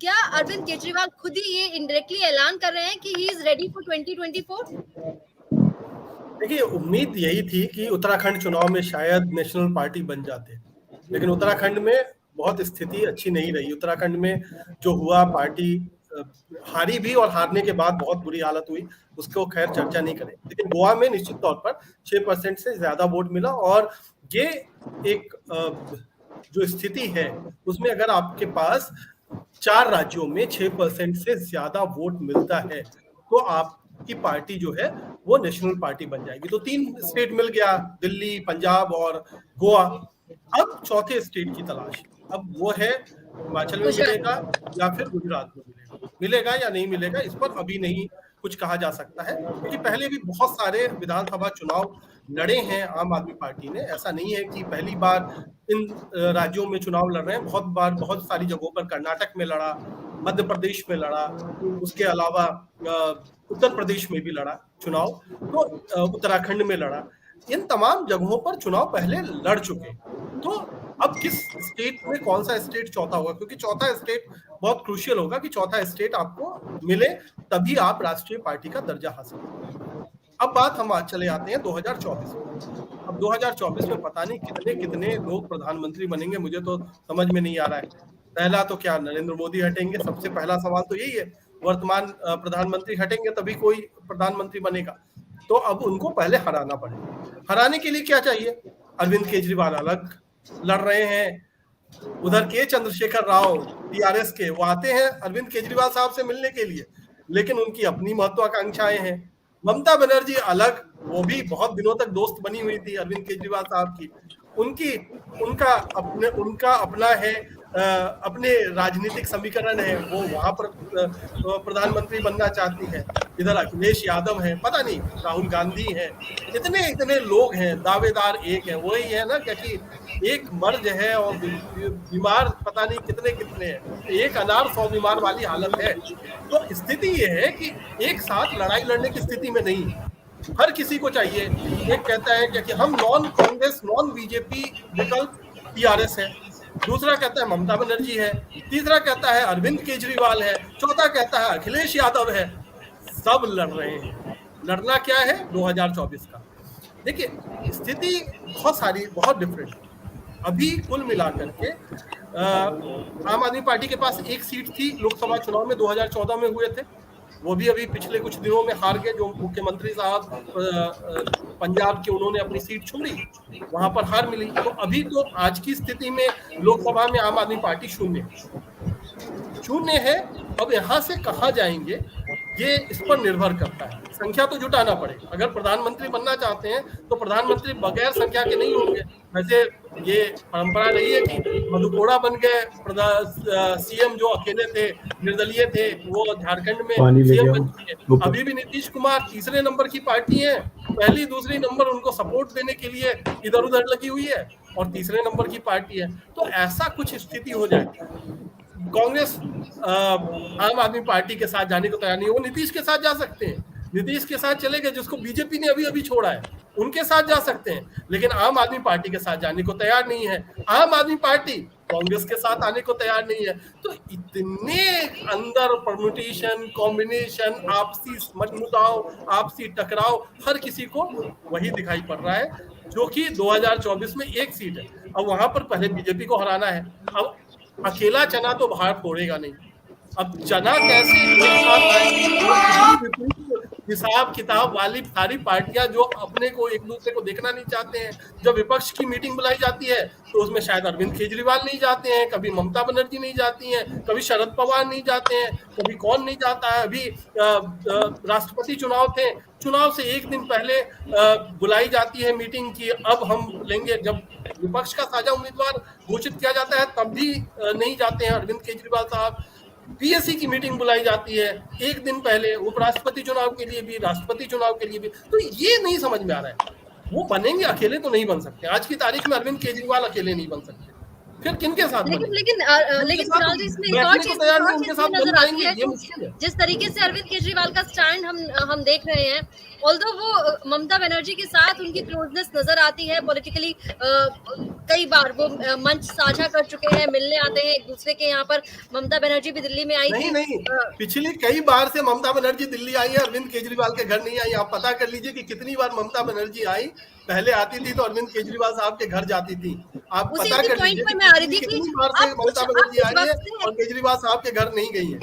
क्या अरविंद केजरीवाल खुद ही ये इनडायरेक्टली ऐलान कर रहे हैं कि ही इज रेडी फॉर 2024? देखिए, उम्मीद यही थी कि उत्तराखंड चुनाव में शायद नेशनल पार्टी बन जाते, लेकिन उत्तराखंड में बहुत स्थिति अच्छी नहीं रही। उत्तराखंड में जो हुआ, पार्टी हारी भी और हारने के बाद बहुत बुरी हालत हुई, उसको खैर चर्चा नहीं करें। लेकिन गोवा में निश्चित तौर पर 6% से ज्यादा वोट मिला, और ये एक जो स्थिति है उसमें अगर आपके पास 4 राज्यों में 6% से ज्यादा वोट मिलता है तो आपकी पार्टी जो है वो नेशनल पार्टी बन जाएगी। तो 3 स्टेट मिल गया, दिल्ली, पंजाब और गोवा। अब चौथे स्टेट की तलाश, अब वो है हिमाचल में मिलेगा या फिर गुजरात में मिलेगा या नहीं मिलेगा, इस पर अभी नहीं कुछ कहा जा सकता है, क्योंकि पहले भी बहुत सारे विधानसभा चुनाव लड़े हैं आम आदमी पार्टी ने। ऐसा नहीं है कि पहली बार इन राज्यों में चुनाव लड़ रहे हैं, बहुत बार बहुत सारी जगहों पर कर्नाटक में लड़ा, मध्य प्रदेश में लड़ा, उसके अलावा उत्तर प्रदेश में भी लड़ा चुनाव, तो उत्तराखंड में लड़ा। इन तमाम जगहों पर चुनाव पहले लड़ चुके। तो अब किस स्टेट में कौन सा स्टेट चौथा होगा, क्योंकि चौथा स्टेट बहुत क्रूशियल होगा कि चौथा स्टेट आपको मिले तभी आप राष्ट्रीय पार्टी का दर्जा हासिल करेंगे। अब बात हम आज चले आते हैं 2024 में। अब 2024 में पता नहीं कितने कितने लोग प्रधानमंत्री बनेंगे, मुझे तो समझ में नहीं आ रहा है। पहला तो क्या नरेंद्र मोदी हटेंगे, सबसे पहला सवाल तो यही है। वर्तमान प्रधानमंत्री हटेंगे तभी कोई प्रधानमंत्री बनेगा, तो अब उनको पहले हराना पड़ेगा। हराने के लिए क्या चाहिए? अरविंद केजरीवाल अलग लड़ रहे हैं, उधर के चंद्रशेखर राव टीआरएस के, वो आते हैं अरविंद केजरीवाल साहब से मिलने के लिए, लेकिन उनकी अपनी महत्वाकांक्षाएं हैं। ममता बनर्जी अलग, वो भी बहुत दिनों तक दोस्त बनी हुई थी अरविंद केजरीवाल साहब की, उनका अपना है, अपने राजनीतिक समीकरण है, वो वहां पर प्रधानमंत्री बनना चाहती है। इधर अखिलेश यादव है, पता नहीं राहुल गांधी है, इतने लोग हैं, दावेदार एक है, वही है ना, क्योंकि एक मर्ज है और बीमार पता नहीं कितने हैं, एक अनार 100 बीमार वाली हालत है। तो स्थिति ये है कि एक साथ लड़ाई लड़ने की स्थिति में नहीं, हर किसी को चाहिए। एक कहता है कि हम नॉन कांग्रेस नॉन बीजेपी विकल्प टीआरएस है, दूसरा कहता है ममता बनर्जी है, तीसरा कहता है अरविंद केजरीवाल है, चौथा कहता है अखिलेश यादव है। सब लड़ रहे हैं। लड़ना क्या है 2024 का? देखिए स्थिति बहुत डिफरेंट। अभी कुल मिलाकर के आम आदमी पार्टी के पास एक सीट थी लोकसभा चुनाव में 2014 में हुए थे, वो भी अभी पिछले कुछ दिनों में हार गए। जो मुख्यमंत्री साहब पंजाब के, उन्होंने अपनी सीट छोड़ी, वहां पर हार मिली। तो अभी तो आज की स्थिति में लोकसभा में आम आदमी पार्टी शून्य है। अब यहाँ से कहाँ जाएंगे ये इस पर निर्भर करता है। संख्या तो जुटाना पड़ेगा। अगर प्रधानमंत्री बनना चाहते हैं तो प्रधानमंत्री बगैर संख्या के नहीं होंगे। वैसे ये परंपरा रही है कि मधुकोड़ा बन गए सीएम, जो अकेले थे, निर्दलीय थे, वो झारखंड में सीएम बन गए। अभी भी नीतीश कुमार तीसरे नंबर की पार्टी है, पहली दूसरी नंबर उनको सपोर्ट देने के लिए इधर उधर लगी हुई है, और तीसरे नंबर की पार्टी है। तो ऐसा कुछ स्थिति हो जाए, कांग्रेस आम आदमी पार्टी के साथ जाने को तैयार नहीं है। वो नीतीश के साथ जा सकते हैं, नीतीश के साथ चले गए, जिसको बीजेपी ने अभी छोड़ा है, उनके साथ जा सकते हैं, लेकिन आम आदमी पार्टी के साथ जाने को तैयार नहीं है। आम आदमी पार्टी कांग्रेस के साथ आने को तैयार नहीं है। तो इतने अंदर परम्यूटेशन, कॉम्बिनेशन, आपसी मनमुटाव, आपसी टकराव, हर किसी को वही दिखाई पड़ रहा है, जो कि 2024 में एक सीट है। अब वहां पर पहले बीजेपी को हराना है। अब अकेला चना तो बाहर फोड़ेगा नहीं। अब चना कैसे एक साथ आएंगे? हिसाब किताब वाली सारी पार्टियां जो अपने को एक दूसरे को देखना नहीं चाहते हैं। जब विपक्ष की मीटिंग बुलाई जाती है तो उसमें शायद अरविंद केजरीवाल नहीं जाते हैं, कभी ममता बनर्जी नहीं जाती हैं, कभी शरद पवार नहीं जाते हैं, कभी कौन नहीं जाता है। अभी राष्ट्रपति चुनाव थे, चुनाव से एक दिन पहले बुलाई जाती है मीटिंग की, अब हम लेंगे। जब विपक्ष का साझा उम्मीदवार घोषित किया जाता है तब भी नहीं जाते हैं अरविंद केजरीवाल साहब। पीएससी की मीटिंग बुलाई जाती है एक दिन पहले, उपराष्ट्रपति चुनाव के लिए भी, राष्ट्रपति चुनाव के लिए भी। तो ये नहीं समझ में आ रहा है, वो बनेंगे, अकेले तो नहीं बन सकते। आज की तारीख में अरविंद केजरीवाल अकेले नहीं बन सकते, फिर किनके साथ? लेकिन फिलहाल इसमें एक और चीज नजर आती है, जिस तरीके से अरविंद केजरीवाल का स्टैंड हम देख रहे हैं, ऑल्दो वो ममता बनर्जी के साथ उनकी क्लोजनेस नजर आती है पॉलिटिकली। कई बार वो मंच साझा कर चुके हैं, मिलने आते हैं एक दूसरे के। यहाँ पर ममता बनर्जी भी दिल्ली में आई थी। नहीं, पिछली कई बार से ममता बनर्जी दिल्ली आई है, अरविंद केजरीवाल के घर नहीं आई। आप पता कर लीजिए कि कितनी बार ममता बनर्जी आई। पहले आती थी तो अरविंद केजरीवाल साहब के घर जाती थी। आप पता कर लीजिए कितनी बार से ममता बनर्जी आई है और केजरीवाल साहब के घर नहीं गई है।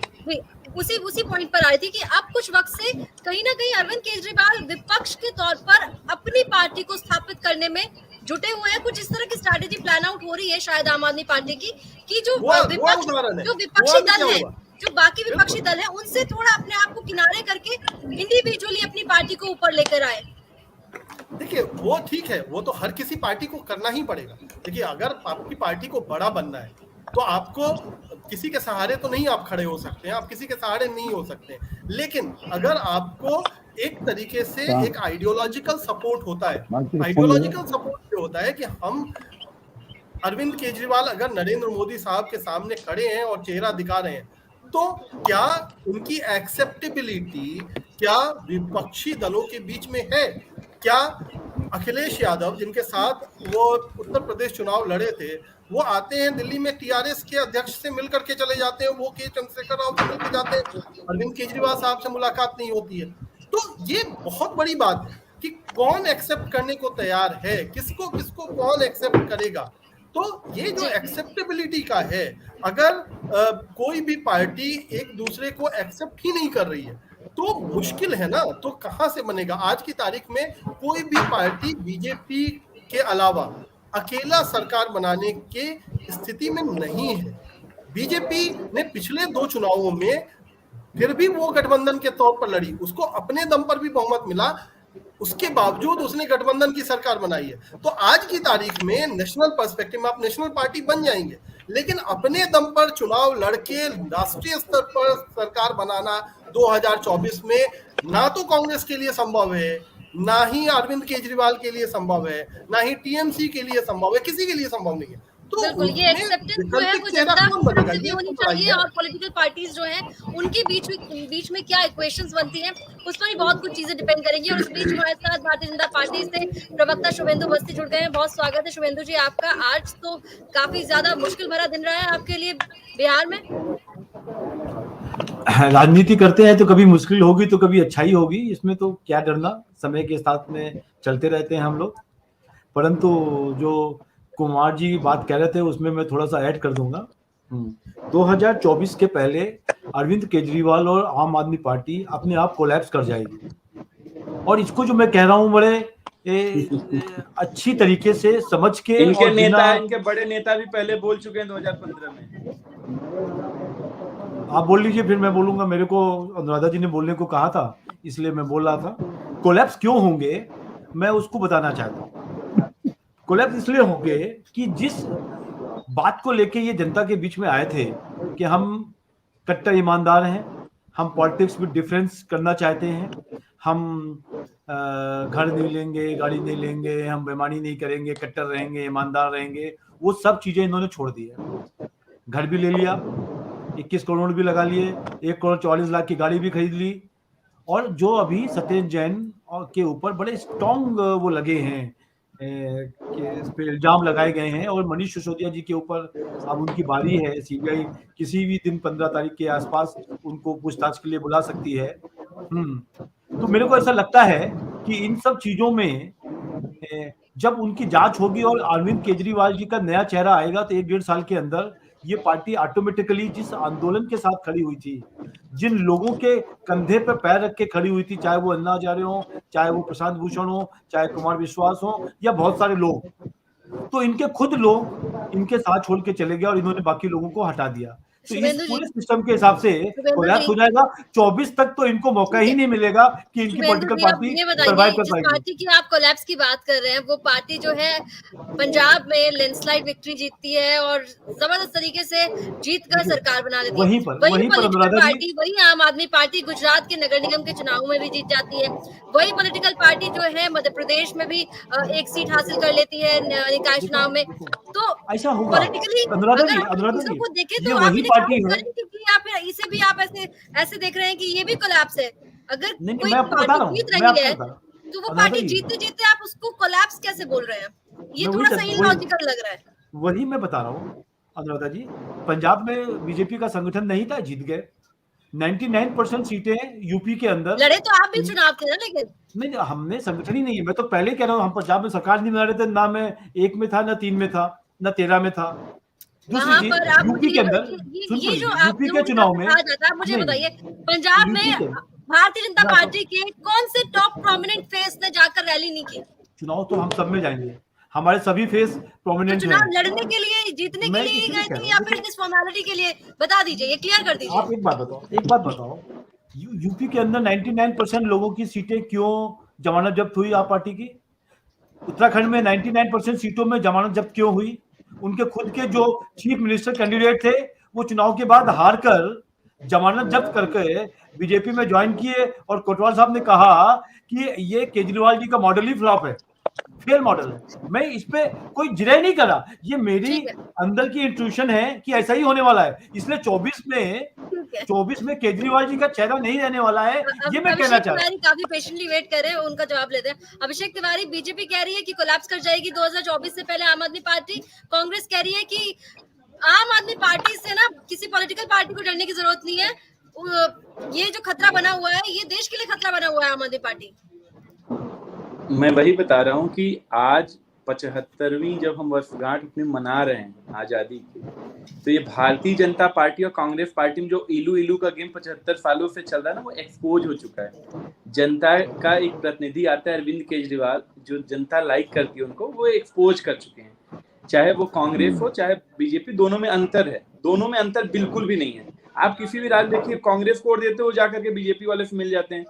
उसी पॉइंट पर आ रही थी कि अब कुछ वक्त से कहीं ना कहीं अरविंद केजरीवाल विपक्ष के तौर पर अपनी पार्टी को स्थापित करने में जुटे हुए हैं। कुछ इस तरह की स्ट्रैटेजी प्लान आउट हो रही है शायद आम आदमी पार्टी की, कि जो विपक्षी दल है, जो बाकी विपक्षी दल है उनसे थोड़ा अपने आप को किनारे करके इंडिविजुअली अपनी पार्टी को ऊपर लेकर आए। देखिए वो ठीक है, वो तो हर किसी पार्टी को करना ही पड़ेगा। देखिए अगर आपकी पार्टी को बड़ा बनना है तो आपको किसी के सहारे तो नहीं आप खड़े हो सकते हैं, आप किसी के सहारे नहीं हो सकते हैं, लेकिन अगर आपको एक तरीके से एक आइडियोलॉजिकल सपोर्ट होता है, आइडियोलॉजिकल सपोर्ट ये होता है कि हम अरविंद केजरीवाल अगर नरेंद्र मोदी साहब के सामने खड़े हैं और चेहरा दिखा रहे हैं, तो क्या उनकी एक्सेप्टेबिलिटी क्या विपक्षी दलों के बीच में है? क्या अखिलेश यादव जिनके साथ वो उत्तर प्रदेश चुनाव लड़े थे, वो आते हैं दिल्ली में टीआरएस के अध्यक्ष से मिल करके चले जाते हैं, वो के चंद्रशेखर राव से मिलकर जाते हैं, अरविंद केजरीवाल साहब से मुलाकात नहीं होती है। तो ये बहुत बड़ी बात है कि कौन एक्सेप्ट करने को तैयार है, किसको किसको कौन एक्सेप्ट करेगा। तो ये जो एक्सेप्टेबिलिटी का है, अगर कोई भी पार्टी एक दूसरे को एक्सेप्ट ही नहीं कर रही है तो मुश्किल है ना, तो कहाँ से बनेगा। आज की तारीख में कोई भी पार्टी बीजेपी के अलावा अकेला सरकार बनाने के स्थिति में नहीं है। बीजेपी ने पिछले 2 चुनावों में फिर भी वो गठबंधन के तौर पर लड़ी, उसको अपने दम पर भी बहुमत मिला, उसके बावजूद उसने गठबंधन की सरकार बनाई है। तो आज की तारीख में नेशनल पर्सपेक्टिव में आप नेशनल पार्टी बन जाएंगे, लेकिन अपने दम पर चुनाव लड़के राष्ट्रीय स्तर पर सरकार बनाना 2024 में ना तो कांग्रेस के लिए संभव है, ना ही अरविंद केजरीवाल के लिए संभव है, ना ही टीएमसी के लिए संभव है, किसी के लिए संभव नहीं है। तो बिल्कुल, ये एक्सेप्टेंस जो है वो जनता की तरफ से भी होनी चाहिए और पॉलिटिकल पार्टीज जो हैं उनके बीच में क्या इक्वेशंस बनती हैं उस पर ही बहुत कुछ चीजें डिपेंड करेंगी। और इस बीच हमारे साथ भारतीय जनता पार्टी से प्रवक्ता शुभेंदु अवस्थी जुड़ गए हैं। बहुत स्वागत है शुभेंदु जी आपका। आज तो काफी ज्यादा मुश्किल भरा दिन रहा है आपके लिए बिहार में। राजनीति करते हैं तो कभी मुश्किल होगी तो कभी अच्छाई होगी, इसमें तो क्या डरना, समय के साथ में चलते रहते हैं हम लोग। परंतु जो कुमार जी बात कह रहे थे उसमें मैं थोड़ा सा ऐड कर दूंगा। 2024 के पहले अरविंद केजरीवाल और आम आदमी पार्टी अपने आप कोलैप्स कर जाएगी, और इसको जो मैं कह रहा हूँ बड़े अच्छी तरीके से समझ के। इनके नेता, इनके बड़े नेता भी पहले बोल चुके हैं 2015 में। आप बोल लीजिए फिर मैं बोलूंगा। मेरे को अनुराधा जी ने बोलने को कहा था इसलिए मैं बोल रहा था। कोलैप्स क्यों होंगे मैं उसको बताना चाहता हूँ। कोलैप्स इसलिए होंगे कि जिस बात को लेके ये जनता के बीच में आए थे कि हम कट्टर ईमानदार हैं, हम पॉलिटिक्स में डिफरेंस करना चाहते हैं, हम घर नहीं लेंगे, गाड़ी नहीं लेंगे, हम बेईमानी नहीं करेंगे, कट्टर रहेंगे, ईमानदार रहेंगे, वो सब चीजें इन्होंने छोड़ दी है। घर भी ले लिया, 21 करोड़ भी लगा लिए, 1 करोड़ 44 लाख की गाड़ी भी खरीद ली, और जो अभी सत्येंद्र जैन के ऊपर बड़े स्ट्रॉन्ग वो लगे हैं इस पे इल्जाम लगाए गए हैं, और मनीष सिसोदिया जी के ऊपर अब उनकी बारी है। सीबीआई किसी भी दिन 15 तारीख के आसपास उनको पूछताछ के लिए बुला सकती है। तो मेरे को ऐसा लगता है कि इन सब चीजों में जब उनकी जांच होगी और अरविंद केजरीवाल जी का नया चेहरा आएगा तो 1-1.5 साल के अंदर ये पार्टी ऑटोमेटिकली जिस आंदोलन के साथ खड़ी हुई थी, जिन लोगों के कंधे पे पैर रख के खड़ी हुई थी, चाहे वो अन्ना हजारे हो, चाहे वो प्रशांत भूषण हो, चाहे कुमार विश्वास हो, या बहुत सारे लोग, तो इनके खुद लोग इनके साथ छोड़ के चले गए और इन्होंने बाकी लोगों को हटा दिया। तो इस पूरे सिस्टम के हिसाब से कोलैप्स हो जाएगा। 24 तक तो इनको मौका ही नहीं मिलेगा कि इनकी पॉलिटिकल पार्टी सर्वाइव कर पाएगी। पार्टी की आप कोलैप्स की बात कर रहे हैं, वो पार्टी जो है पंजाब में लैंडस्लाइड विक्ट्री जीतती है और जबरदस्त तरीके से जीत कर सरकार बना लेती है। वही पॉलिटिकल पार्टी, वही आम आदमी पार्टी गुजरात के नगर निगम के चुनाव में भी जीत जाती है। वही पॉलिटिकल पार्टी जो है मध्य प्रदेश में भी 1 सीट हासिल कर लेती है निकाय चुनाव में। तो ऐसा होगा पॉलिटिकली अगर देखे तो आप आप इसे भी आप ऐसे देख रहे हैं कि ये भी कोलैप्स है। अगर कोई पार्टी जीत रही है तो वो पार्टी जीतते जीतते आप उसको कोलैप्स कैसे बोल रहे हैं? ये थोड़ा सा इलॉजिकल लग रहा है। वही मैं बता रहा हूँ अनुराधा जी, पंजाब में बीजेपी का संगठन नहीं था, जीत गए। 99% सीटें यूपी के अंदर लड़े तो आप भी चुनाव थे ना, लेकिन नहीं, हमने संगठन ही नहीं है। मैं तो पहले कह रहा हूँ, हम पंजाब में सरकार नहीं बना रहे थे, ना मैं 1 में था, ना 3 में था, ना 13 में था। दूसरी चीज, यूपी के अंदर यूपी के चुनाव में मुझे बताइए, पंजाब में भारतीय जनता पार्टी के कौन से टॉप प्रोमिनेंट फेस ने जाकर रैली नहीं की? चुनाव तो हम सब में जाएंगे, हमारे सभी फेस तो प्रोमिनेंट चुनाव हैं। लड़ने के लिए, जीतने के मैं लिए इसलिए गए कह थे रहा या हूं, फिर किस फॉर्मेलिटी के लिए, बता दीजिए, ये क्लियर कर आप दीजिए। एक बात बताओ, यूपी के अंदर 99% लोगों की सीटें क्यों जमानत जब्त हुई आप पार्टी की? उत्तराखंड में 99% सीटों में जमानत जब्त क्यों हुई? उनके खुद के जो चीफ मिनिस्टर कैंडिडेट थे वो चुनाव के बाद हार कर जमानत जब्त करके बीजेपी में ज्वाइन किए, और कोटवाल साहब ने कहा कि ये केजरीवाल जी का मॉडल ही फ्लॉप है, फेल मॉडल है। मैं इस पे कोई जिरह नहीं करा, ये मेरी ठीक है, अंदर की इंट्यूशन है कि ऐसा ही होने वाला है, इसलिए 24 ठीक है। में केजरीवाल जी का चेहरा नहीं रहने वाला है, ये मैं कहना अभिषेक चाह रहा तिवारी काफी पेशेंटली वेट कर रहे हैं, उनका जवाब लेते हैं। अभिषेक तिवारी, बीजेपी कह रही है कि कोलैप्स कर जाएगी 2024 से पहले आम आदमी पार्टी। कांग्रेस कह रही है कि आम आदमी पार्टी से ना किसी पॉलिटिकल पार्टी को डरने की जरूरत नहीं है। ये जो खतरा बना हुआ है, ये देश के लिए खतरा बना हुआ है आम आदमी पार्टी। मैं वही बता रहा हूँ कि आज 75वीं जब हम वर्षगांठ अपनी मना रहे हैं आजादी की, तो ये भारतीय जनता पार्टी और कांग्रेस पार्टी में जो इलू इलू का गेम 75 सालों से चल रहा है ना, वो एक्सपोज हो चुका है। जनता का एक प्रतिनिधि आता है अरविंद केजरीवाल, जो जनता लाइक करती है उनको, वो एक्सपोज कर चुके हैं। चाहे वो कांग्रेस हो चाहे बीजेपी, दोनों में अंतर है, दोनों में अंतर बिल्कुल भी नहीं है। आप किसी भी राज्य देखिए, कांग्रेस को वोट देते हो जाकर के बीजेपी वाले से मिल जाते हैं,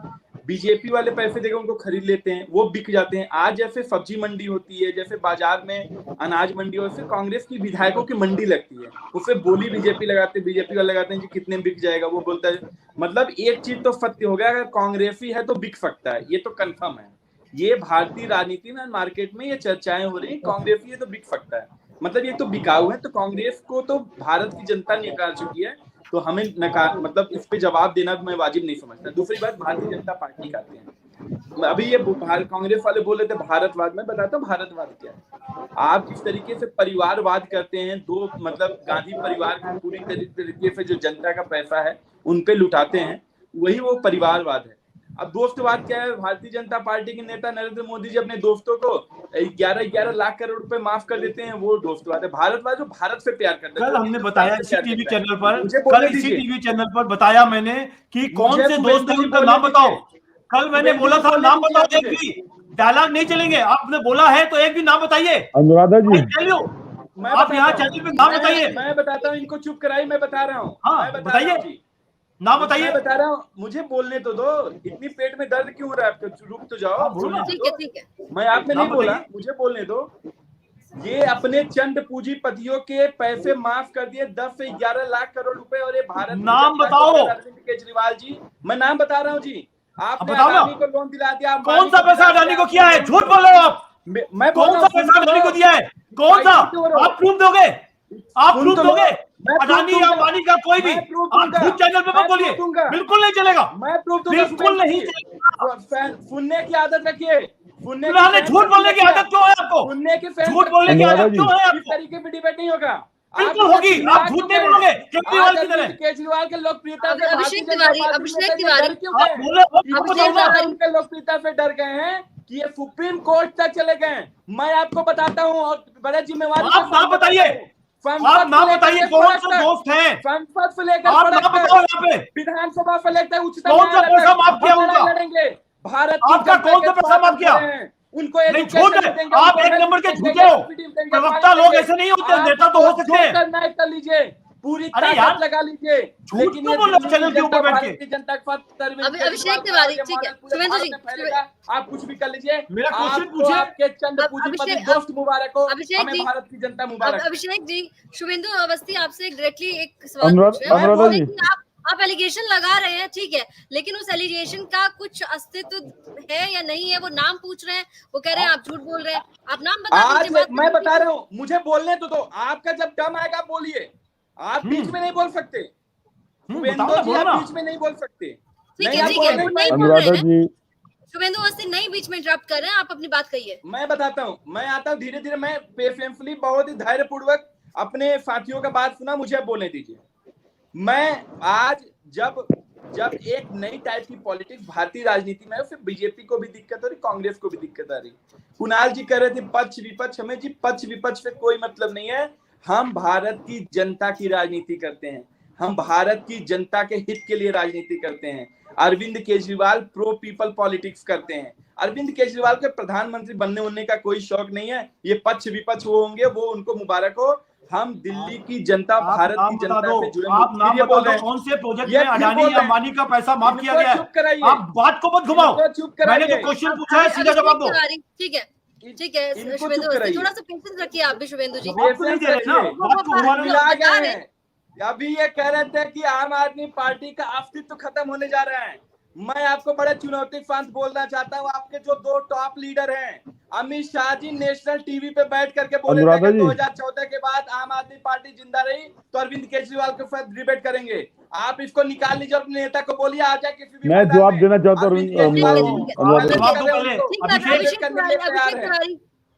बीजेपी वाले पैसे देकर उनको खरीद लेते हैं, वो बिक जाते हैं। आज जैसे सब्जी मंडी होती है, जैसे बाजार में अनाज मंडी हो, फिर कांग्रेस की विधायकों की मंडी लगती है, उससे बोली बीजेपी लगाते, बीजेपी वाले लगाते हैं कि कितने बिक जाएगा, वो बोलता है। मतलब एक चीज तो सत्य हो गया, अगर कांग्रेसी है तो बिक सकता है, ये तो कंफर्म है। ये भारतीय राजनीति में, मार्केट में ये चर्चाएं हो रही है, कांग्रेसी है तो बिक सकता है, मतलब ये तो बिकाऊ है। तो कांग्रेस को तो भारत की जनता नकार चुकी है, तो हमें नकार, मतलब इस पे जवाब देना मैं वाजिब नहीं समझता। दूसरी बात, भारतीय जनता पार्टी का आते हैं, अभी ये कांग्रेस वाले बोल रहे थे भारतवाद, मैं बताता हूँ भारतवाद क्या है। आप जिस तरीके से परिवारवाद करते हैं, दो मतलब गांधी परिवार को पूरी तरीके से जो जनता का पैसा है उन पे लुटाते हैं, वही वो परिवारवाद है। अब दोस्तवाद क्या है? भारतीय जनता पार्टी के नेता नरेंद्र मोदी जी अपने दोस्तों को 11-11 लाख करोड़ रुपए माफ कर देते हैं, वो दोस्तवाद है। भारतवाद जो भारत से प्यार करता है। कल हमने बताया इसी टीवी चैनल पर, बताया मैंने कि कौन से दोस्त हैं उनका नाम बताओ। कल मैंने बोला था नाम बताओ, एक भी डायलॉग नहीं चलेंगे, आपने बोला है तो एक भी नाम बताइए। अनुराधा जी, आप यहाँ चैनल पे नाम बताइए। मैं बताता हूँ, इनको चुप कराई, मैं बता रहा हूँ। हाँ बताइए, नाम बताइए। मैं बता रहा हूँ, मुझे बोलने तो दो। इतनी पेट में दर्द क्यों हो रहा है आपका? रुक तो जाओ। ठीक है। मैं आपने नहीं बोला, मुझे बोलने दो। ये अपने चंद पूंजीपतियों के पैसे माफ कर दिए 10 से 11 लाख करोड़ रुपए, और ये भारत नाम बताओ। अरविंद केजरीवाल जी, मैं नाम बता रहा हूँ जी। आपने अडानी को लोन दिला दिया। कौन सा पैसा अडानी को किया है? झूठ बोल रहे हो आप। मैं कौन सा पैसा अडानी को दिया है? कौन सा? आप प्रूफ दोगे? आप प्रूफ दोगे? अडानी या अंबानी का कोई भी आप झूठ चैनल पे मत बोलिए, बिल्कुल नहीं चलेगा। मैं प्रूफ दूंगा, बिल्कुल नहीं चलेगा। सुनने की आदत रखिए। झूठ बोलने की आदत क्यों है आपको? सुनने की झूठ बोलने की आदत क्यों है इस आपको? तरीके की डिबेट नहीं होगा। बिल्कुल होगी, आप झूठ नहीं बोलोगे केजरीवाल की तरह। केजरीवाल के लोकप्रियता से अभिषेक तिवारी उनके लोकप्रियता से डर गए हैं कि ये सुप्रीम कोर्ट तक चले गए। मैं आपको बताता हूँ, और बड़े जिम्मेवारी आप नाम बताइए, आप नाम बताइए कौन से दोस्त हैं? संसद से लेकर आप नाम बताओ यहाँ पे। विधानसभा से लेकर उच्चतम कौन सा पैसा माफ किया उनका? लड़ेंगे। भारत आपका कौन सा पैसा माफ किया? उनको नहीं, झूठ है। आप एक नंबर के झूठे हो। प्रवक्ता लोग ऐसे नहीं होते, नेता तो हो सकते हैं। करना है कर लीजिए, पूरी अरे ताकत लगा लीजिए, लेकिन ये चैनल के ऊपर बैठ के जनता के अभिषेक तिवारी, ठीक है, शुभेंदु जी, आप कुछ भी कर लीजिए। मेरा क्वेश्चन पूछिए। आपके चंद पूंजीपति दोस्त मुबारक हो, हमें भारत की जनता मुबारक। अभिषेक जी, शुभेंदु अवस्थी आपसे डायरेक्टली एक सवाल अनुराधा जी, आप एलिगेशन लगा रहे हैं, ठीक है, लेकिन उस एलिगेशन का कुछ अस्तित्व है या नहीं है, वो नाम पूछ रहे हैं, वो कह रहे हैं आप झूठ बोल रहे हैं। आप नाम बता दीजिए। मैं बता रहा हूँ, मुझे बोलने तो दो। आपका जब दम आएगा बोलिए, आप बीच में नहीं बोल सकते। आप बीच में नहीं बोल सकते। ठीक है, ठीक है, नहीं बोल अनुराधा रहे हैं। जी, शुभेंदु अवस्थी नहीं बीच में इंटरप्ट कर रहे हैं, आप अपनी बात कहिए। मैं बताता हूँ, मैं आता हूँ धीरे धीरे। मैं पेशेंटली बहुत ही धैर्यपूर्वक अपने साथियों का बात सुना, मुझे बोलने दीजिए। मैं आज जब एक नई टाइप की पॉलिटिक्स भारतीय राजनीति में है, फिर बीजेपी को भी दिक्कत हो रही, कांग्रेस को भी दिक्कत आ रही। कुणाल जी कह रहे थे पक्ष विपक्ष, हमें जी पक्ष विपक्ष से कोई मतलब नहीं है। हम भारत की जनता की राजनीति करते हैं। हम भारत की जनता के हित के लिए राजनीति करते हैं। Arvind Kejriwal pro people politics करते हैं। अरविंद केजरीवाल के प्रधानमंत्री बनने होने का कोई शौक नहीं है। ये पक्ष विपक्ष वो होंगे, वो उनको मुबारक हो। हम दिल्ली की जनता, भारत की जनता से जुड़े। आप नाम बता दो कौन से प्रोजेक्ट में अडानी या अंबानी का पैसा माफ किया गया है? आप बात को मत घुमाओ। मैंने तो क्वेश्चन पूछा है, सीधा जवाब दो। ठीक है, ठीक है शुभेंदु, थोड़ा सा पेशेंस रखिए आप भी शुभेंदु जी। अभी ये कह रहे थे कि आम आदमी पार्टी का अस्तित्व खत्म होने जा रहा है। मैं आपको बड़े चुनौतीपूर्ण बोलना चाहता हूँ। आपके जो दो टॉप लीडर हैं, अमित शाह जी नेशनल टीवी पे बैठ करके बोले थे कि 2014 के बाद आम आदमी पार्टी जिंदा रही तो अरविंद केजरीवाल के साथ डिबेट करेंगे। आप इसको निकाल लीजिए, अपने नेता को बोलिए आ जाए किसी भी। मैं जवाब देना चाहता हूँ।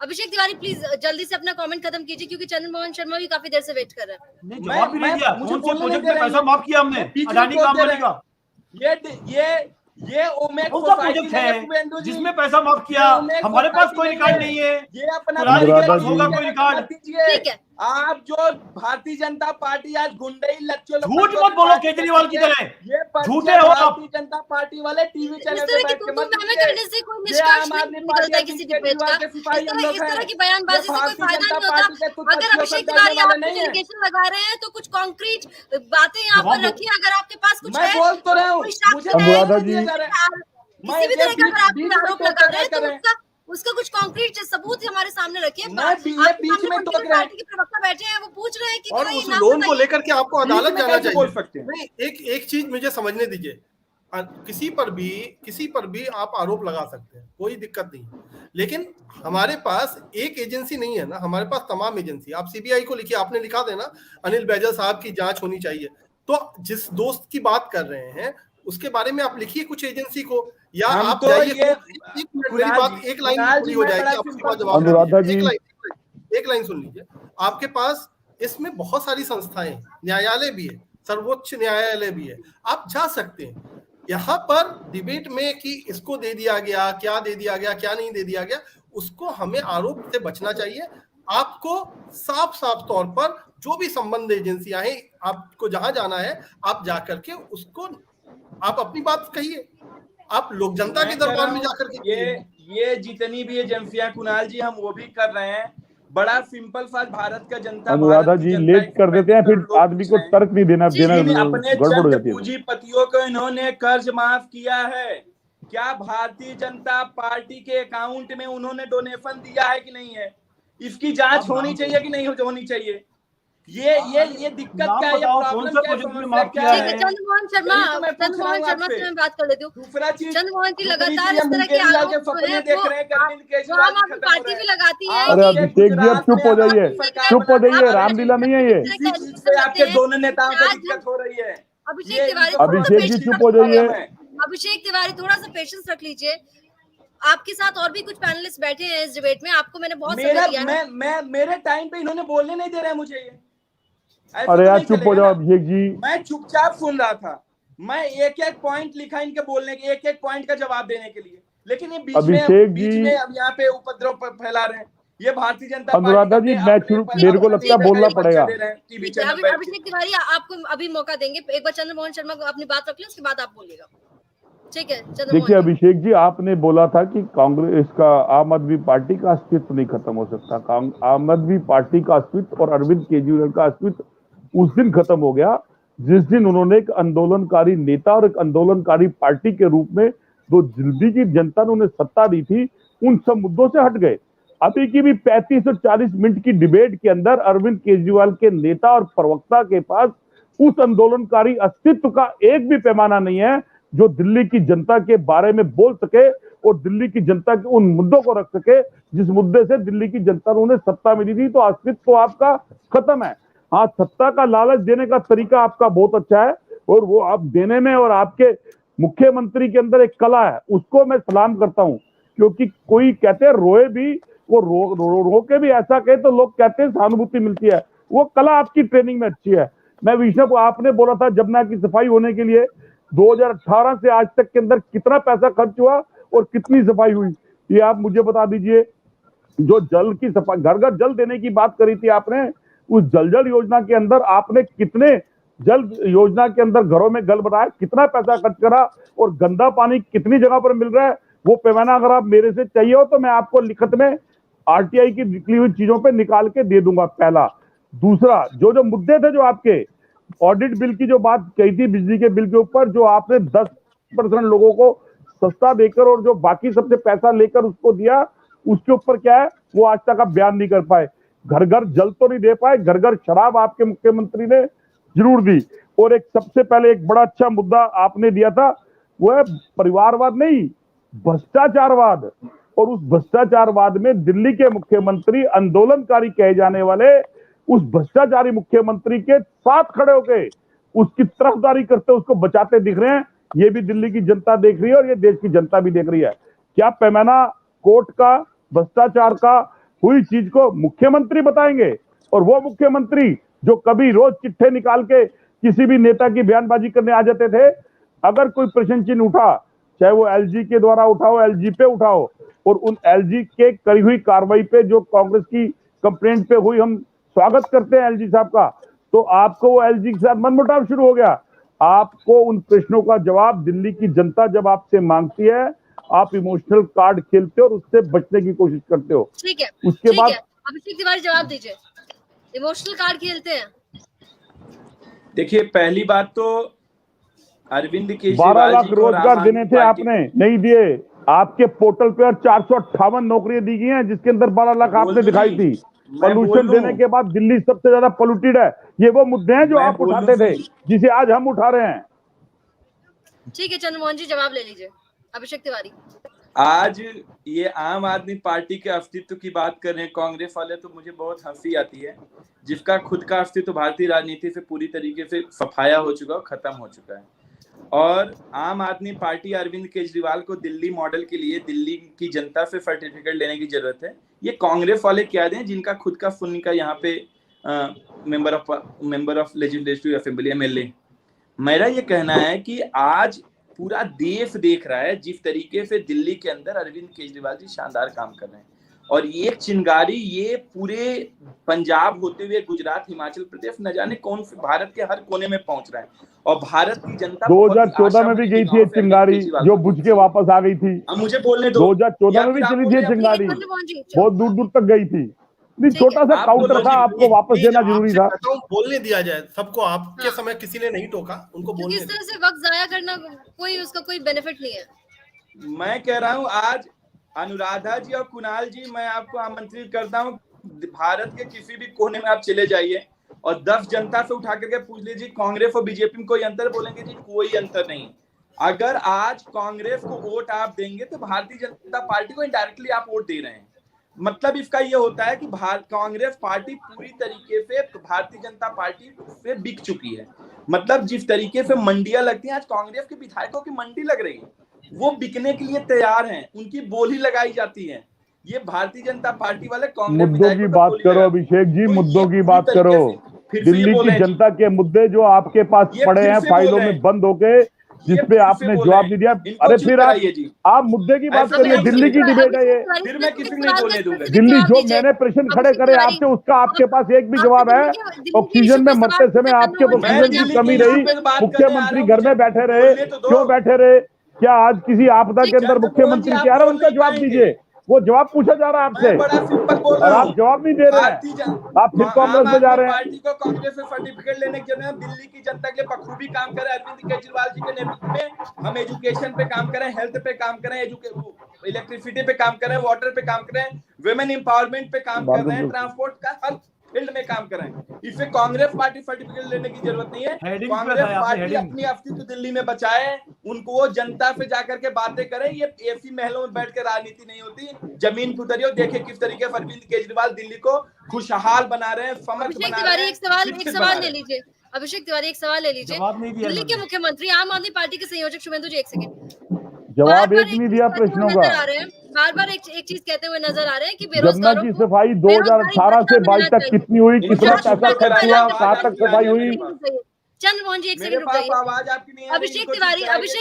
अभिषेक तिवारी प्लीज जल्दी से अपना कमेंट खत्म कीजिए, क्योंकि चंद्र मोहन शर्मा भी काफी देर से वेट कर रहे हैं। जवाब भी नहीं दिया। कौन से प्रोजेक्ट में पैसा माफ किया हमने अडानी का, अंबानी का? ये ओमेक कौन सा प्रोजेक्ट है जिसमें पैसा माफ किया? हमारे पास कोई रिकॉर्ड नहीं है। ये अपना होगा कोई रिकॉर्ड? ठीक है, आप जो भारतीय जनता पार्टी आज गुंडई लच्चों झूठ मत बोलो केजरीवाल की तरह। ये झूठे हो आप। भारतीय जनता पार्टी वाले टीवी चैनल पे बैठ के मत करने से कोई निष्कर्ष नहीं निकलता है किसी डिबेट का। इस तरह की बयानबाजी से कोई फायदा नहीं होता। अगर अभिषेक तिवारी आप एलिगेशन लगा रहे हैं तो कुछ कॉन्क्रीट बातें यहाँ पर रखिए। अगर आपके पास कुछ है, बोल तो रहा हूँ, किसी भी तरह का अगर आप आरोप लगा रहे हैं तो उसका कुछ कॉन्क्रीट सबूत हमारे सामने रखिए। बीच में तो पार्टी के प्रवक्ता बैठे हैं, वो पूछ रहे हैं कि और उस लोन को लेकर के आपको अदालत जाना चाहिए। नहीं, एक चीज मुझे समझने दीजिए, किसी पर भी आप आरोप लगा सकते हैं, कोई दिक्कत नहीं, लेकिन हमारे पास एक एजेंसी नहीं है ना, हमारे पास तमाम एजेंसी। आप सीबीआई को लिखिए, आपने लिखा देना अनिल बैजल साहब की जांच होनी चाहिए। तो जिस दोस्त की बात कर रहे हैं उसके बारे में आप लिखिए कुछ एजेंसी को, या आप तो जाइए। मेरी बात एक लाइन पूरी हो जाएगी, आपके जवाब एक लाइन सुन लीजिए। आपके पास इसमें बहुत सारी संस्थाएं, न्यायालय भी है, सर्वोच्च न्यायालय भी है, आप जा सकते हैं। यहाँ पर डिबेट में कि इसको दे दिया गया, क्या दे दिया गया, क्या नहीं दे दिया गया, उसको हमें आरोप से बचना चाहिए। आपको साफ साफ तौर पर जो भी संबंध एजेंसियां हैं, आपको जहां जाना है आप जाकर के उसको आप अपनी बात कहिए। आप लोक जनता के दरबार में जाकर के ये जितनी भी एजेंसियां कुणाल जी हम वो भी कर रहे हैं। बड़ा सिंपल सा भारत का जनता, अनुराधा जी लेट कर देते हैं, फिर आदमी को तर्क नहीं देना अपने गड़बड़ हो जाती है। पूंजीपतियों को इन्होंने कर्ज माफ किया है। क्या भारतीय जनता पार्टी के अकाउंट में उन्होंने डोनेशन दिया है कि नहीं है? इसकी जांच होनी चाहिए कि नहीं होनी चाहिए? ये दिक्कत क्या है, ये प्रॉब्लम क्या है? चंद्रमोहन शर्मा से मैं बात कर लेती हूँ। चंद्रमोहन जी लगातार इस तरह के आरोप जो आम आदमी पार्टी भी लगाती है। अरे अभिषेक जी अब चुप हो जाइए, चुप हो जाइए, रामलीला नहीं है ये। आपके दोनों नेताओं को दिक्कत हो रही है। अभिषेक जी चुप हो जाइए। अभिषेक तिवारी थोड़ा सा पेशेंस रख लीजिए। आपके साथ और भी कुछ पैनलिस्ट बैठे हैं इस डिबेट में, आपको मैंने बहुत समय दिया है। मेरे टाइम पे इन्होंने बोलने नहीं दे रहा है मुझे ये। अरे यार चुप हो जाओ अभिषेक जी। मैं चुपचाप सुन रहा था, मैं एक एक पॉइंट लिखा इनके बोलने के, एक एक पॉइंट का जवाब देने के लिए, लेकिन ये बीच में अब यहाँ पे उपद्रव फैला रहे हैं। ये भारतीय जनता पार्टी। अनुराधा जी मेरे को लगता है बोलना पड़ेगा। अभिषेक तिवारी आपको अभी मौका देंगे, एक बार चंद्रमोहन शर्मा को अपनी बात रख लें, उसके बाद आप बोलिएगा, ठीक है? देखिए अभिषेक जी, आपने बोला था कि कांग्रेस का, आम आदमी पार्टी का अस्तित्व नहीं खत्म हो सकता। आम आदमी पार्टी का अस्तित्व और अरविंद केजरीवाल का अस्तित्व उस दिन खत्म हो गया जिस दिन उन्होंने एक आंदोलनकारी नेता और एक आंदोलनकारी पार्टी के रूप में, जो दिल्ली की जनता ने उन्हें सत्ता दी थी, उन सब मुद्दों से हट गए। अभी की भी 35 और 40 मिनट की डिबेट के अंदर अरविंद केजरीवाल के नेता और प्रवक्ता के पास उस आंदोलनकारी अस्तित्व का एक भी पैमाना नहीं है जो दिल्ली की जनता के बारे में बोल सके और दिल्ली की जनता के उन मुद्दों को रख सके जिस मुद्दे से दिल्ली की जनता ने उन्हें सत्ता मिली थी। तो अस्तित्व तो आपका खत्म है। हाँ, सत्ता का लालच देने का तरीका आपका बहुत अच्छा है और वो आप देने में, और आपके मुख्यमंत्री के अंदर एक कला है, उसको मैं सलाम करता हूं। क्योंकि कोई कहते हैं रोए भी, वो रो के भी ऐसा कहे तो लोग कहते हैं सहानुभूति मिलती है। वो कला आपकी ट्रेनिंग में अच्छी है। मैं विष्णु, आपने बोला था जमुना की सफाई होने के लिए 2018 से आज तक के अंदर कितना पैसा खर्च हुआ और कितनी सफाई हुई, ये आप मुझे बता दीजिए। जो जल की सफाई, घर घर जल देने की बात करी थी आपने, उस जल योजना के अंदर आपने कितने जल योजना के अंदर घरों में गल बनाया, कितना पैसा खर्च करा और गंदा पानी कितनी जगह पर मिल रहा है, वो पैमाना अगर आप मेरे से चाहिए हो तो मैं आपको लिखित में आरटीआई की निकली हुई चीजों पे निकाल के दे दूंगा। पहला। दूसरा, जो जो मुद्दे थे जो आपके ऑडिट बिल की जो बात कही थी बिजली के बिल के ऊपर, जो आपने 10% लोगों को सस्ता देकर और जो बाकी सबसे पैसा लेकर उसको दिया, उसके ऊपर क्या है वो आज तक आप बयान नहीं कर पाए। घर घर जल तो नहीं दे पाए, घर घर शराब आपके मुख्यमंत्री ने जरूर दी। और एक सबसे पहले एक बड़ा अच्छा मुद्दा आपने दिया था, वो है परिवारवाद नहीं, भ्रष्टाचारवाद। और उस भ्रष्टाचारवाद में दिल्ली के मुख्यमंत्री आंदोलनकारी कहे जाने वाले उस भ्रष्टाचारी मुख्यमंत्री के साथ खड़े होके उसकी तरफदारी करते उसको बचाते दिख रहे हैं। ये भी दिल्ली की जनता देख रही है और ये देश की जनता भी देख रही है। क्या पैमाना कोर्ट का, भ्रष्टाचार का हुई चीज को मुख्यमंत्री बताएंगे? और वो मुख्यमंत्री जो कभी रोज चिट्ठे निकाल के किसी भी नेता की बयानबाजी करने आ जाते थे, अगर कोई प्रश्न चिन्ह उठा, चाहे वो एलजी के द्वारा उठाओ, एलजी पे उठाओ, और उन एलजी के करी हुई कार्रवाई पे जो कांग्रेस की कंप्लेंट पे हुई, हम स्वागत करते हैं एलजी साहब का, तो आपको वो एलजी के साथ मनमुटाव शुरू हो गया। आपको उन प्रश्नों का जवाब दिल्ली की जनता जब आपसे मांगती है, आप इमोशनल कार्ड खेलते हो और उससे बचने की कोशिश करते हो। ठीक है, उसके बाद अभिषेक तिवारी जवाब दीजिए। इमोशनल कार्ड खेलते हैं? देखिए, पहली बात तो अरविंद 12 केजरीवाल लाख जी को रोजगार देने थे, आपने नहीं दिए। आपके पोर्टल पे और 458 नौकरियां दी गई हैं, जिसके अंदर 12 लाख आपने दिखाई थी। पॉल्यूशन देने के बाद दिल्ली सबसे ज्यादा पोल्यूटेड है। ये वो मुद्दे हैं जो आप उठाते थे, जिसे आज हम उठा रहे हैं। ठीक है, चंद्रमोहन जी जवाब ले लीजिए। अभिषेक तिवारी, आज ये आम आदमी पार्टी के अस्तित्व की बात कर रहे हैं कांग्रेस वाले, तो मुझे बहुत हंसी आती है, जिसका खुद का अस्तित्व भारतीय राजनीति से पूरी तरीके से सफाया हो चुका है, खत्म हो चुका है। और आम आदमी पार्टी अरविंद केजरीवाल को दिल्ली मॉडल के लिए दिल्ली की जनता से सर्टिफिकेट लेने की जरूरत है। ये कांग्रेस वाले क्या दें जिनका खुद का सुन्नी का यहाँ पे member of legislative assembly MLA. मेरा ये कहना है कि आज पूरा देश देख रहा है जिस तरीके से दिल्ली के अंदर अरविंद केजरीवाल जी शानदार काम कर रहे हैं, और ये चिंगारी ये पूरे पंजाब होते हुए गुजरात, हिमाचल प्रदेश, न जाने कौन से भारत के हर कोने में पहुंच रहा है। और भारत की जनता 2014 में भी गई थी चिंगारी, जो बुझ के वापस आ गई थी। अब मुझे बोलने दो, 2014 में भी चली थी चिंगारी, बहुत दूर दूर तक गई थी। छोटा सा काउंटर था, आपको वापस देना जरूरी था। बोलने दिया जाए सबको, आपके समय किसी ने नहीं टोका, उनको बोलने इस तरह से वक्त जाया करना कोई उसका कोई बेनिफिट नहीं है। मैं कह रहा हूँ आज अनुराधा जी और कुणाल जी, मैं आपको आमंत्रित करता हूँ, भारत के किसी भी कोने में आप चले जाइए और 10 जनता से उठा करके पूछ लीजिए कांग्रेस और बीजेपी में कोई अंतर, बोलेंगे जी कोई अंतर नहीं। अगर आज कांग्रेस को वोट आप देंगे तो भारतीय जनता पार्टी को इनडायरेक्टली आप वोट दे रहे हैं। मतलब इसका ये होता है कि कांग्रेस पार्टी पूरी तरीके से भारतीय जनता पार्टी से बिक चुकी है। मतलब जिस तरीके से मंडियां लगती हैं, आज कांग्रेस के विधायकों की मंडी लग रही है, वो बिकने के लिए तैयार हैं, उनकी बोली लगाई जाती है। ये भारतीय जनता पार्टी वाले कांग्रेस मुद्दों की बात करो अभिषेक जी, मुद्दों की बात करो। दिल्ली की जनता के मुद्दे जो आपके पास पड़े हैं फाइलों में बंद होके, जिसपे आपने जवाब नहीं दिया, अरे फिर आप मुद्दे की बात करिए। दिल्ली की डिबेट है ये, फिर मैं किसी को नहीं बोलने दूंगा। दिल्ली जो मैंने प्रश्न खड़े करे आपसे, उसका आपके पास एक भी जवाब है? ऑक्सीजन में मरते समय आपके ऑक्सीजन की कमी रही, मुख्यमंत्री घर में बैठे रहे, क्यों बैठे रहे? क्या आज किसी आपदा के अंदर मुख्यमंत्री क्या रहा? उनका जवाब दीजिए। वो जवाब पूछा जा रहा है आपसे और आप जवाब नहीं दे रहे हैं, आप फिर कांग्रेस में जा रहे हैं। पार्टी को कांग्रेस से सर्टिफिकेट लेने के लिए दिल्ली की जनता के बखूबी काम करें अरविंद केजरीवाल जी के नेतृत्व में। हम एजुकेशन पे काम करें, हेल्थ पे काम करें, इलेक्ट्रिसिटी पे काम करें, वाटर पे काम करें, वुमेन एम्पावरमेंट पे काम कर रहे हैं, ट्रांसपोर्ट का हर फील्ड में काम करें। इससे कांग्रेस पार्टी सर्टिफिकेट लेने की जरूरत नहीं है। कांग्रेस पार्टी अपनी अस्तित्व दिल्ली में बचाए, उनको वो जनता से जाकर के बातें करें। ये एसी महलों में बैठ के राजनीति नहीं होती, जमीन की उतरिए। देखिए किस तरीके से अरविंद केजरीवाल दिल्ली को खुशहाल बना रहे हैं, समर्थ बना रहे हैं। एक सवाल ले लीजिए अभिषेक तिवारी, एक सवाल ले लीजिए। दिल्ली के मुख्यमंत्री आम आदमी पार्टी के संयोजक शुभेंदु जी, एक सेकंड, जवाब एक नहीं दिया प्रश्नों का। बार बार एक चीज कहते हुए नजर आ रहे हैं कि जमुना की सफाई 2018 से 22 तक कितनी हुई, कितना पैसा खर्च हुआ, कहाँ तक सफाई हुई? चंद्रमोहन जी एक मेरे सेकंड रुक पास जाइए। आवाज आपकी नहीं है। अभिषेक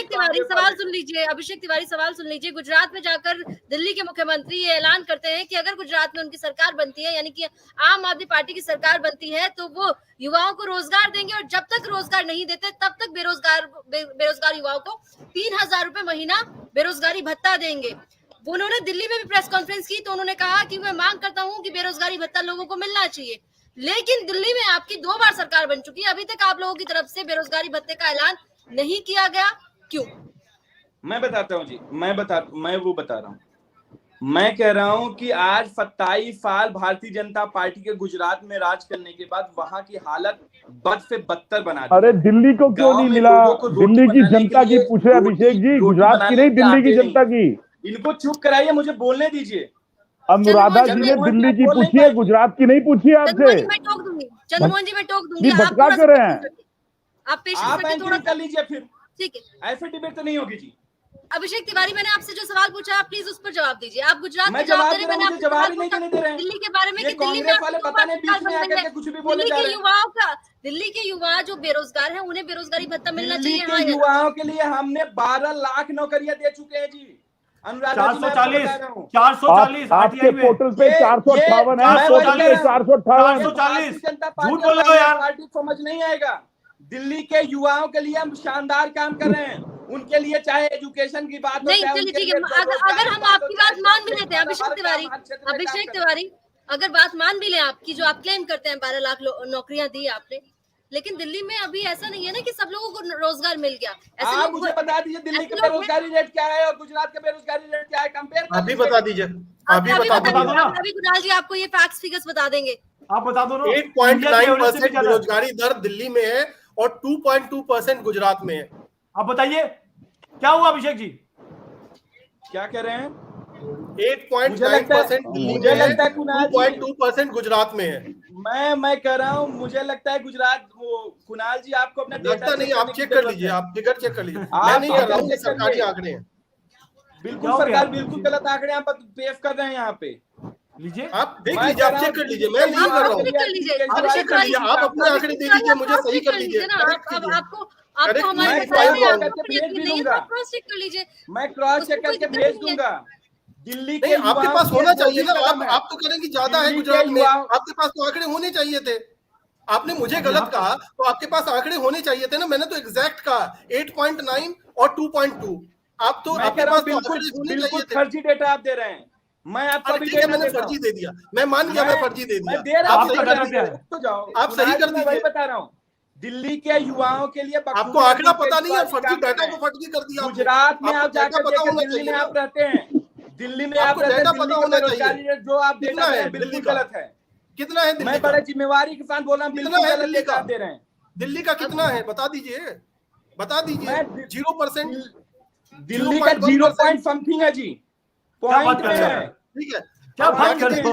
तिवारी सवाल सुन लीजिए। अभिषेक तिवारी सवाल सुन लीजिए। गुजरात में जाकर दिल्ली के मुख्यमंत्री ये ऐलान करते हैं कि अगर गुजरात में उनकी सरकार बनती है, यानी कि आम आदमी पार्टी की सरकार बनती है, तो वो युवाओं को रोजगार देंगे और जब तक रोजगार नहीं देते तब तक बेरोजगार युवाओं को 3,000 रुपए महीना बेरोजगारी भत्ता देंगे। उन्होंने दिल्ली में भी प्रेस कॉन्फ्रेंस की तो उन्होंने कहा कि मैं मांग करता हूं कि बेरोजगारी भत्ता लोगों को मिलना चाहिए। लेकिन दिल्ली में आपकी 2 बार सरकार बन चुकी है, अभी तक आप लोगों की तरफ से बेरोजगारी भत्ते का ऐलान नहीं किया गया, क्यों? मैं बताता हूँ जी, मैं वो बता रहा हूँ। मैं कह रहा हूँ कि आज 27 साल भारतीय जनता पार्टी के गुजरात में राज करने के बाद वहां की हालत बद से बदतर बना दी। अरे दिल्ली को क्यों नहीं मिला? दिल्ली की जनता की पूछे अभिषेक जी, गुजरात की नहीं, दिल्ली की जनता की। इनको चुप कराइए, मुझे बोलने दीजिए। अनुराधा जी ने दिल्ली की पूछी है, गुजरात की नहीं पूछी है आपसे। चंद्रमोहन जी मैं टोक दूंगी। भटका कर रहे हैं आप पेशेंस रखिए थोड़ा कर लीजिए फिर, ठीक है। ऐसे डिबेट तो नहीं होगी जी। अभिषेक तिवारी, मैंने आपसे जो सवाल पूछा आप प्लीज उस पर जवाब दीजिए। आप गुजरात मैं में जवाब जवाब दे रहे हैं, मैंने आपसे जवाब सवाल ही नहीं पूछा देने दे रहे हैं। दिल्ली के बारे में ये कि दिल्ली में कांग्रेस वाले पता नहीं बीच में आकर के कुछ भी बोले जा रहे हैं। दिल्ली के युवा जो बेरोजगार हैं उन्हें बेरोजगारी भत्ता मिलना दिल्ली चाहिए। के हाँ या ना? युवाओं के लिए हमने 12 लाख नौकरियां दे चुके हैं जी। अनुराधा जी, मैं आपको बता रहा हूं। 440 आपके पोर्टल पे 458 है, पोर्टल पे 458। 440 जनता झूठ बोल रहे हो यार। पार्टी समझ नहीं आएगा। दिल्ली के युवाओं के लिए हम शानदार काम कर रहे हैं। उनके लिए चाहे एजुकेशन की बात हो, नहीं चाहे चलिए उनके ठीक लिए है। अगर हम रोजगार आपकी की बात हो, मान भी चाहे लेते हैं अभिषेक तिवारी, अगर बात मान भी लें आपकी जो आप क्लेम करते हैं 12 लाख नौकरियां दी आपने, लेकिन दिल्ली में अभी ऐसा नहीं है ना कि सब लोगों को रोजगार मिल गया। ऐसे आप लोग मुझे बता दीजिए दिल्ली ऐसे का लोग बेरोजगारी रेट क्या है और गुजरात का बेरोजगारी रेट क्या है, कंपेयर आप भी बता दीजिए, आप भी बता बता दो ना। अभी कुणाल जी आपको ये फैक्ट्स फिगर्स बता देंगे। आप बता दो ना। 8.9% बेरोजगारी दर दिल्ली में है और 2.2% गुजरात में है। आप बताइए क्या हुआ अभिषेक जी? क्या कह रहे हैं? 8.9% दिल्ली में है, 2.2% गुजरात में है। मैं कह रहा हूँ, मुझे लगता है गुजरात, वो कुणाल जी आपको अपना लगता नहीं, आप चेक कर लीजिए, आप फिगर चेक कर लीजिए। मैं नहीं कर रहा हूँ, सरकारी आंकड़े हैं। बिल्कुल सरकार बिल्कुल गलत आंकड़े आप पेश कर रहे हैं यहाँ पे। लीजिए आप देख लीजिए, आप चेक कर लीजिए, मैं नहीं कर रहा हूँ। कर लीजिए चेक कर लीजिए, आप अपने आंकड़े दे दीजिए, मुझे सही कर लीजिए। आपको हमारे क्रॉस चेक कर लीजिए। मैं क्रॉस चेक करके भेज दूंगा। दिल्ली के नहीं, आपके पास होना चाहिए ना। कदम है। आप तो करेंगे ज्यादा है गुजरात में, आपके पास तो आंकड़े होने चाहिए थे। आपने मुझे गलत कहा तो आपके पास आंकड़े होने चाहिए थे ना। मैंने तो एग्जैक्ट कहा 8.9 और 2.2। आप तो आपके पास तो आंकड़े होने चाहिए थे। फर्जी डेटा आप दे रहे हैं। मैं आपको ठीक है, मैंने फर्जी दे दिया, मैं मान गया, मैं फर्जी दे दिया। आप सही कर दीजिए, तो जाओ, आप सही कर दीजिए। वही बता रहा हूँ, दिल्ली के युवाओं के लिए आपको आंकड़ा पता नहीं है, फर्जी डाटा को फर्जी कर दिया। गुजरात में आप जाकर पता होना दिल्ली में चाहिए, आप रहते हैं, दिल्ली में आप आपको रहते हैं, डाटा दिल्ली पता का होना बेरोजगारी रेट जो आप कितना डेटा है बिल्कुल दिल्ली का? गलत है। कितना है दिल्ली मैं का? बड़े जिम्मेवारी के साथ बोल रहा हूँ, कितना बिल्कुल है गलत दिल्ली डेटा का? आप दे रहे हैं। दिल्ली का कितना है बता दीजिए, बता दीजिए। 0%। दिल्ली का 0 पॉइंट समथिंग है जी, पॉइंट में है। ठीक है, क्या बात कर रहे हो?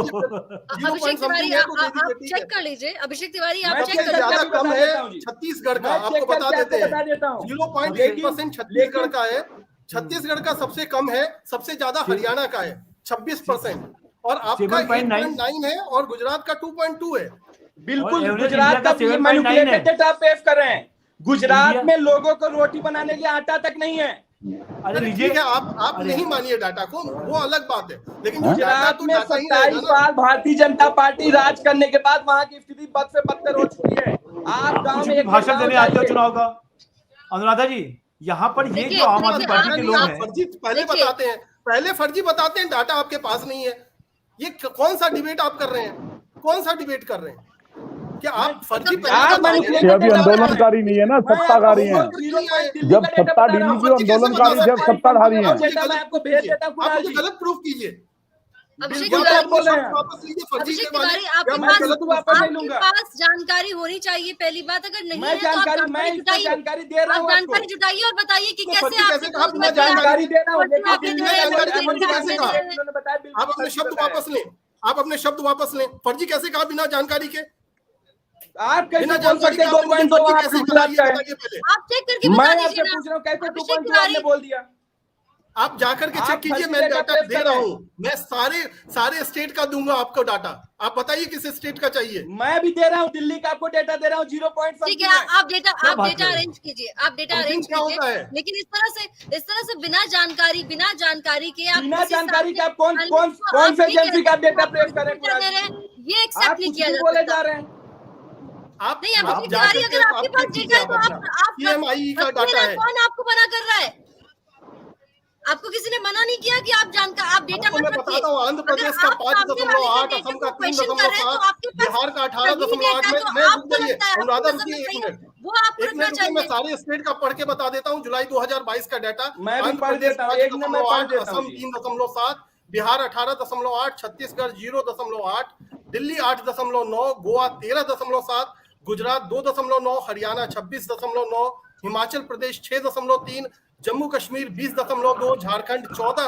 अभिषेक तिवारी आप चेक कर लीजिए। अभिषेक तिवारी आप चेक कर ज्यादा लीजिए। कम है छत्तीसगढ़ का, आपको बता देते हैं। 0.8% छत्तीसगढ़ का है। छत्तीसगढ़ का सबसे कम है, सबसे ज्यादा हरियाणा का है 26%, और आपका 8.9 है और गुजरात का 2.2 है। बिल्कुल गुजरात का मैनिपुलेटेड डेटा पेश कर रहे हैं। गुजरात में लोगों को रोटी बनाने के लिए आटा तक नहीं है। अरे लीजिए, ठीक है, आप नहीं मानिए डाटा को, वो अलग बात है, लेकिन गुजरात में 27 साल भारतीय जनता पार्टी राज करने के बाद वहां की स्थिति बद से बदतर हो चुकी है। आप गांव में एक भाषण देने आते हो चुनाव का। अनुराधा जी, यहाँ पर ये जो आम आदमी पार्टी के लोग हैं, फर्जी पहले बताते हैं, पहले फर्जी बताते हैं, डाटा आपके पास नहीं है। ये कौन सा डिबेट आप कर रहे हैं? कौन सा डिबेट कर रहे हैं? क्या आप फर्जी अभी आंदोलनकारी नहीं है ना, सत्ताधारी हैं। जब सत्ता दिल्ली की आंदोलनकारी, जब सत्ताधारी हैं। आप मुझे गलत प्रूफ कीजिए। अभिषेक फर्जी तिवारी आपके पास जानकारी होनी चाहिए पहली बात। अगर नहीं है तो आप जानकारी दे रहा हूँ, जानकारी जुटाइए और बताइए कि कैसे आपने जानकारी दे रहा हूँ। आप अपने शब्द वापस लें, आप अपने शब्द वापस लें। फर्जी कैसे कहा बिना जानकारी के? आप कैसे बोल सकते हैं 2.2 आप चेक करके मैं बता आपसे दीजिए ना। पूछ रहा हूँ कैसे 2.2 आपने बोल दिया? आप जाकर के चेक कीजिए, मैं डाटा दे रहा हूँ, मैं सारे स्टेट का दूंगा आपको डाटा। आप बताइए किस स्टेट का चाहिए। मैं भी दे रहा हूँ, दिल्ली का आपको डेटा दे रहा हूँ 0.5। ठीक है, आप डेटा अरेंज कीजिए, आप डेटा अरेंज कीजिए, लेकिन इस तरह से बिना जानकारी के आप बिना जानकारी के आप कौन से एजेंसी का डेटा प्रेस कर रहे हैं? ये एक्सेप्ट नहीं किया बोले जा रहे हैं। आप नहीं, अभिषेक तिवारी, अगर आपके पास डेटा है तो आप PMI का डाटा है। कौन आपको मना कर रहा है? आपको किसी ने मना नहीं किया कि आप डेटा मत रखिए। बताता हूँ, आंध्र प्रदेश का 5.8, असम का 3.7, बिहार का 18.8 में अनुराधा रुकिए एक मिनट, मैं सारे स्टेट का पढ़ के बता देता हूँ। जुलाई 2022 का डाटा, आंध्र प्रदेश 5.8, असम 3.7, बिहार 18.8, छत्तीसगढ़ 0.8, दिल्ली 8.9, गोवा 13.7, गुजरात 2.9, हरियाणा 26.9, हिमाचल प्रदेश 6.3, जम्मू कश्मीर 20.2, झारखंड 14,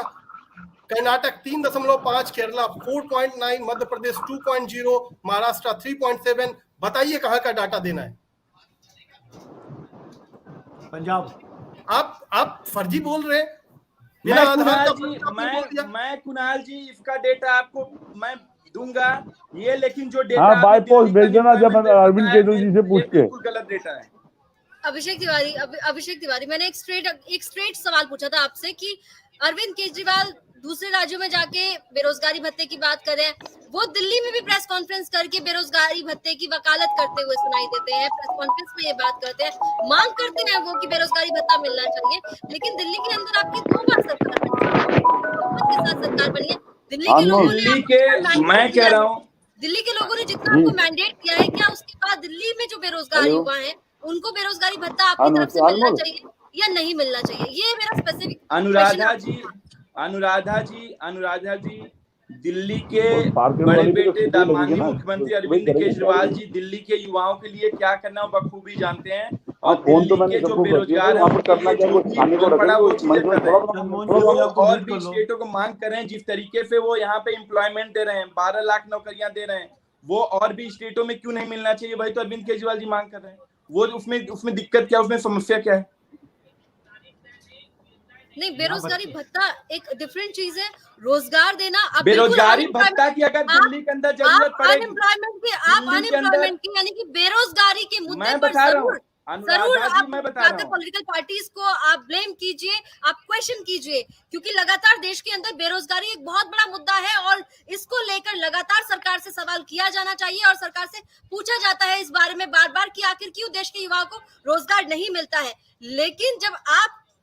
कर्नाटक 3.5, केरला 4.9, मध्य प्रदेश 2.0, महाराष्ट्र 3.7। बताइए कहाँ का डाटा देना है? पंजाब। आप फर्जी बोल रहे हैं। मैं कुणाल जी इसका डेटा आपको मैं दूंगा ये, लेकिन जो डेटा हाँ बाय पोस्ट भेज देना जब अरविंद केजरीवाल जी से पूछ के। बिल्कुल गलत डेटा है। अभिषेक तिवारी, मैंने एक स्ट्रेट सवाल पूछा था आपसे कि अरविंद केजरीवाल दूसरे राज्यों में जाके बेरोजगारी भत्ते की बात कर रहे हैं, वो दिल्ली में भी प्रेस कॉन्फ्रेंस करके बेरोजगारी भत्ते की वकालत करते हुए सुनाई देते हैं, प्रेस कॉन्फ्रेंस में ये बात करते हैं, मांग करते हैं वो कि बेरोजगारी भत्ता मिलना चाहिए। लेकिन दिल्ली के अंदर आपकी 2 बार सरकार बनी है, दिल्ली के लोगों ने, मैं कह रहा हूँ, दिल्ली के लोगों ने जितना आपको मैंडेट किया है, क्या उसके बाद दिल्ली में जो बेरोजगार युवा है उनको बेरोजगारी भत्ता आपकी तरफ से मिलना चाहिए या नहीं मिलना चाहिए? ये मेरा स्पेसिफिक। अनुराधा जी, दिल्ली के बड़े बेटे माननीय मुख्यमंत्री अरविंद केजरीवाल जी दिल्ली के युवाओं के लिए क्या करना है बखूबी जानते हैं, और दिल्ली के जो बेरोजगार हैं और भी स्टेटों को मांग कर रहे हैं, जिस तरीके से वो यहाँ पे एम्प्लॉयमेंट दे रहे हैं, 12 लाख नौकरियां दे रहे हैं, वो और भी स्टेटों में क्यों नहीं मिलना चाहिए? वही तो अरविंद केजरीवाल जी मांग कर रहे हैं। वो उसमें दिक्कत क्या, उसमें समस्या क्या है? नहीं, बेरोजगारी भत्ता एक डिफरेंट चीज है, रोजगार देना। बेरोजगारी भत्ता की अगर दिल्ली के अंदर जरूरत पड़ेगी, अनएम्प्लॉयमेंट की यानी कि बेरोजगारी के मुद्दे पर जरूर आप पॉलिटिकल पार्टीज को आप ब्लेम कीजिए, आप क्वेश्चन कीजिए, क्योंकि लगातार देश के अंदर बेरोजगारी एक बहुत बड़ा मुद्दा है और इसको लेकर लगातार सरकार से सवाल किया जाना चाहिए और सरकार से पूछा जाता है इस बारे में बार-बार कि आखिर क्यों देश के युवाओं को रोजगार नहीं मिलता है। लेकिन जब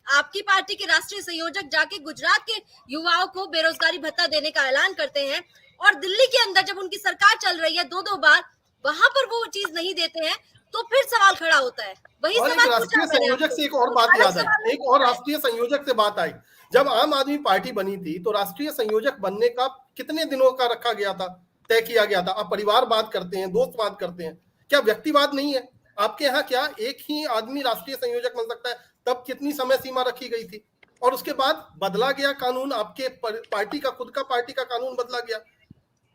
आपकी पार्टी के राष्ट्रीय संयोजक जाके गुजरात के युवाओं को बेरोजगारी भत्ता देने का ऐलान करते हैं और दिल्ली के अंदर जब उनकी सरकार चल रही है 2-2 बार वहां पर वो चीज नहीं देते हैं, तो फिर सवाल खड़ा होता है। वही सवाल राष्ट्रीय संयोजक से एक और बात याद आई, एक और राष्ट्रीय संयोजक से बात आई। जब आम आदमी पार्टी बनी थी तो राष्ट्रीय संयोजक बनने का कितने दिनों का रखा गया था, तय किया गया था? आप परिवार बात करते हैं, दोस्त बात करते हैं, क्या व्यक्तिवाद नहीं है आपके यहाँ? क्या एक ही आदमी राष्ट्रीय संयोजक बन सकता है? तब कितनी समय सीमा रखी गई थी और उसके बाद बदला गया कानून, आपके पार्टी का खुद का पार्टी का कानून बदला गया।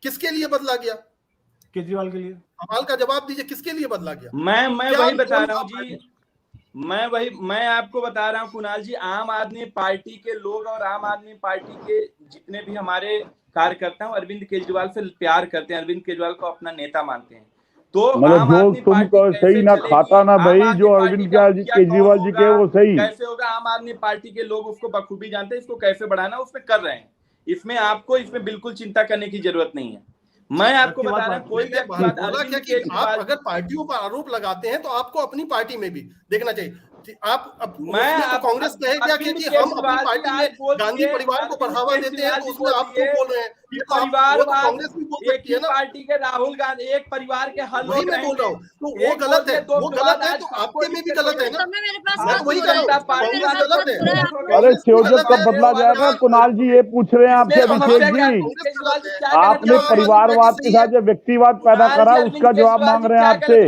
किसके लिए बदला गया? केजरीवाल के लिए। सवाल का जवाब दीजिए, किसके लिए बदला गया? मैं वही बता रहा हूँ जी, मैं आपको बता रहा हूँ कुणाल जी, आम आदमी पार्टी के लोग और आम आदमी पार्टी के जितने भी हमारे कार्यकर्ता हैं अरविंद केजरीवाल से प्यार करते हैं, अरविंद केजरीवाल को अपना नेता मानते हैं। तो मतलब जो तुम सही ना खाता ना भाई, जो अरविंद केजरीवाल जी के वो सही कैसे होगा? आम आदमी पार्टी के लोग उसको बखूबी जानते हैं, इसको कैसे बढ़ाना उसमें कर रहे हैं। इसमें बिल्कुल चिंता करने की जरूरत नहीं है। मैं आपको बता रहा हूँ, कोई बोला क्या कि आप अगर पार्टियों पर आरोप लगाते हैं तो आपको अपनी पार्टी में भी देखना चाहिए। कांग्रेस कहेगा कि हम अपनी पार्टी में गांधी परिवार को बढ़ावा देते हैं, तो उसमें आप क्यों बोल रहे हैं? कांग्रेस भी बोल सकती है ना, पार्टी के राहुल गांधी एक परिवार के हल, वही मैं बोल रहा हूँ। तो वो गलत है, वो गलत है, तो आपके में भी गलत है ना। मैं तो वही कह रहा हूँ, कांग्रेस गलत है। अरे संयोजक कब बदला जाएगा? कुणाल जी ये पूछ रहे हैं आपसे अभिषेक जी, आपने परिवारवाद के साथ जो व्यक्तिवाद पैदा करा उसका जवाब मांग रहे हैं आपसे।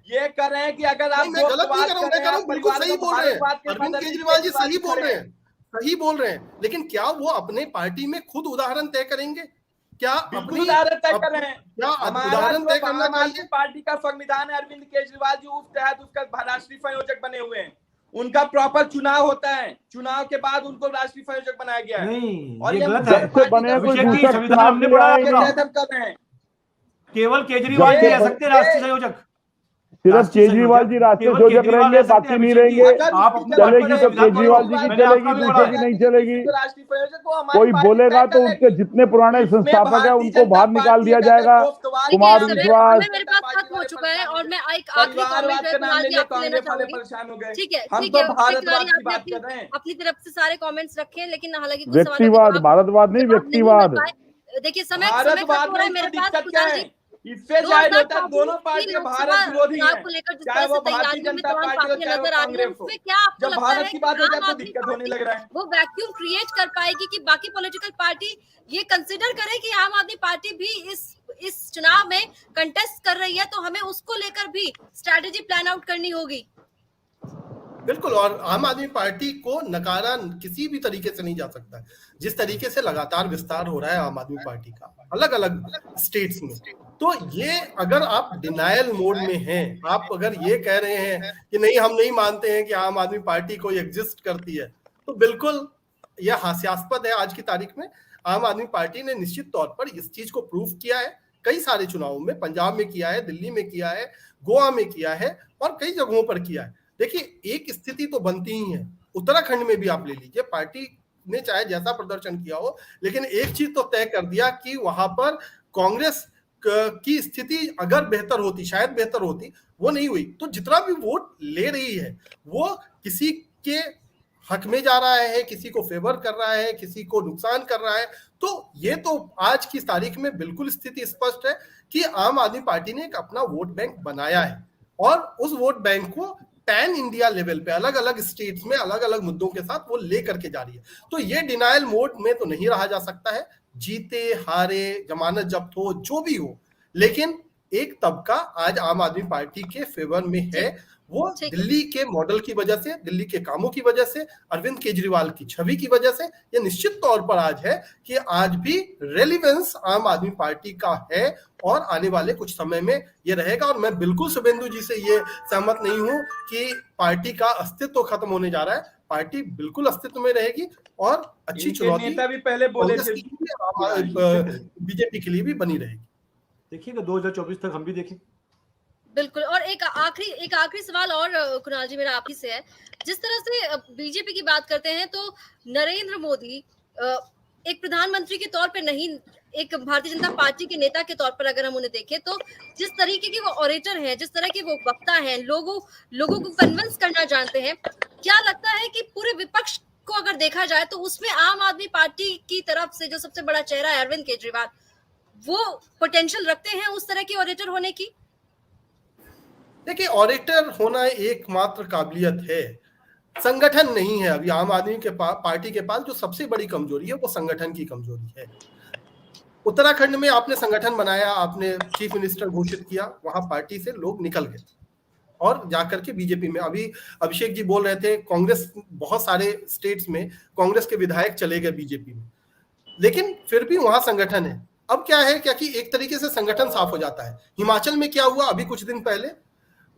ये कर रहे हैं कि अगर आप मैं गलत नहीं कर रहा हूँ, बिल्कुल सही बोल रहे हैं अरविंद केजरीवाल जी, सही बोल रहे हैं, सही बोल रहे हैं। लेकिन क्या वो अपने पार्टी में खुद उदाहरण तय करेंगे? क्या अपनी उदाहरण तय कर रहे हैं? क्या उदाहरण तय करना चाहिए? पार्टी का संविधान है, अरविंद केजरीवाल जी उस तहत उसका राष्ट्रीय संयोजक बने हुए हैं, उनका प्रॉपर चुनाव होता है, चुनाव के बाद उनको राष्ट्रीय संयोजक बनाया गया है। नहीं, और ये गलत है। जब से बने कोई अभिषेक जी, दूसरा संविधान चुनाव हमने के लिए पढ़ा आएंगे। होगा। कैसे कर रहे हैं? केवल केजरीवाल जी जब रह से सकते हैं राष्ट्रीय संयोजक। सिर्फ केजरीवाल जी राष्ट्रीय केवल संयोजक केजरीवाल रहेंगे, रह सकते बाकी हैं, नहीं अभिषेक जी। रहेंगे। आप अपनी चलेगी तो संविधान केजरीवाल जी की मैंने आपका चलेगी, भी दूसरे पढ़ा की है। नहीं चलेगी। राष्ट्रीय संयोजक को हमारी कोई पार्टी बोलेगा तय तो करेगी। उनके जितने पुराने इसमें संस्थापक है भारतीय उनको जनता बाहर निकाल पार्टी दिया अगर जाएगा। दोस्तवाद कुमार की देखिए, विश्वास समय मेरे पास खत्म हो चुका है और मैं एक आखिरी परिवारवाद कमेंट का नाम कुणाल जी लेके आपसे लेना कांग्रेस वाले चाहूंगी। परेशान हो गए। ठीक है, हम ठीक तो है, अभिषेक तिवारी भारतवाद की आपने बात कर रहे हैं। अपनी तरफ से सारे कमेंट्स रखे हैं, लेकिन हालांकि कुछ सवालों के व्यक्तिवाद, जवाब भारतवाद नहीं, जवाब नहीं मिल व्यक्तिवाद। पाए। देखिए, समय खत्म भारतवाद हो रहा में है मेरे इसमें पास। दिक्कत क्या कुणाल है? जी, इससे जाहिर होता है 2024 दोनों की पार्टियां लोकसभा भारत विरोधी चुनाव हैं, को लेकर जिस चाहे तरह वो से भारतीय तैयारियों में जनता तमाम पार्टी हो पार्टियां चाहे वो नजर आ रही हैं, कांग्रेस हो। उसमें क्या आपको जब लगता भारत है की कि बात हो जाए आम तो आदमी दिक्कत होने पार्टी लग रहा है। वो वैक्यूम क्रिएट कर पाएगी कि बाकी पॉलिटिकल पार्टी ये कंसिडर करे कि आम आदमी पार्टी भी इस चुनाव में कंटेस्ट कर रही है, तो हमें उसको लेकर भी स्ट्रैटेजी प्लान आउट करनी होगी। बिल्कुल, और आम आदमी पार्टी को नकारा किसी भी तरीके से नहीं जा सकता है। जिस तरीके से लगातार विस्तार हो रहा है आम आदमी पार्टी का अलग अलग स्टेट्स में, तो ये अगर आप डिनायल मोड में हैं, आप अगर ये कह रहे हैं कि नहीं हम नहीं मानते हैं कि आम आदमी पार्टी कोई एग्जिस्ट करती है, तो बिल्कुल यह हास्यास्पद है। आज की तारीख में आम आदमी पार्टी ने निश्चित तौर पर इस चीज को प्रूव किया है कई सारे चुनावों में। पंजाब में किया है, दिल्ली में किया है, गोवा में किया है और कई जगहों पर किया है। देखिए, एक स्थिति तो बनती ही है, उत्तराखंड में भी आप ले लीजिए, पार्टी ने चाहे जैसा प्रदर्शन किया हो, लेकिन एक चीज तो तय कर दिया कि वहां पर कांग्रेस की स्थिति अगर बेहतर होती, शायद बेहतर होती, वो नहीं हुई। तो जितना भी वोट ले रही है वो किसी के हक में जा रहा है, किसी को फेवर कर रहा है, किसी को नुकसान कर रहा है। तो ये तो आज की तारीख में बिल्कुल स्थिति स्पष्ट है कि आम आदमी पार्टी ने एक अपना वोट बैंक बनाया है और उस वोट बैंक को पैन इंडिया लेवल पे अलग अलग स्टेट्स में अलग अलग मुद्दों के साथ वो लेकर के जा रही है। तो ये डिनायल मोड में तो नहीं रहा जा सकता है, जीते हारे, जमानत जब्त हो, जो भी हो, लेकिन एक तबका आज आम आदमी पार्टी के फेवर में है। वो दिल्ली के मॉडल की वजह से, दिल्ली के कामों की वजह से, अरविंद केजरीवाल की छवि की वजह से ये निश्चित तौर पर आज है कि आज भी रेलिवेंस आम आदमी पार्टी का है और आने वाले कुछ समय में ये रहेगा। और मैं बिल्कुल शुभेंदु जी से ये सहमत नहीं हूं कि पार्टी का अस्तित्व खत्म होने जा रहा है। पार्टी बिल्कुल अस्तित्व में रहेगी और अच्छी चुनौती नेता भी पहले बोले थे बीजेपी के लिए भी बनी रहेगी। देखिएगा 2024 तक हम भी देखें। बिल्कुल। और एक आखिरी सवाल और कुणाल जी मेरा आप ही से है। जिस तरह से बीजेपी की बात करते हैं तो नरेंद्र मोदी एक प्रधानमंत्री के तौर पे नहीं, एक भारतीय जनता पार्टी के नेता के तौर पर अगर हम उन्हें देखें तो जिस तरीके के वो ऑरेटर हैं, जिस तरह के वो वक्ता हैं, लोगों को कन्विंस करना जानते हैं, क्या लगता है कि पूरे विपक्ष को अगर देखा जाए तो उसमें आम आदमी पार्टी की तरफ से जो सबसे बड़ा चेहरा है अरविंद केजरीवाल, वो पोटेंशियल रखते हैं उस तरह की ऑरेटर होने की? देखिए, ऑरेटर होना एकमात्र काबिलियत है, संगठन नहीं है। अभी आम आदमी के पार्टी के पास जो सबसे बड़ी कमजोरी है वो संगठन की कमजोरी है। उत्तराखंड में आपने संगठन बनाया, आपने चीफ मिनिस्टर घोषित किया, वहां पार्टी से लोग निकल गए और जाकर के बीजेपी में। अभी अभिषेक जी बोल रहे थे कांग्रेस, बहुत सारे स्टेट्स में कांग्रेस के विधायक चले गए बीजेपी में, लेकिन फिर भी वहां संगठन है। अब क्या है, क्या कि एक तरीके से संगठन साफ हो जाता है। हिमाचल में क्या हुआ, अभी कुछ दिन पहले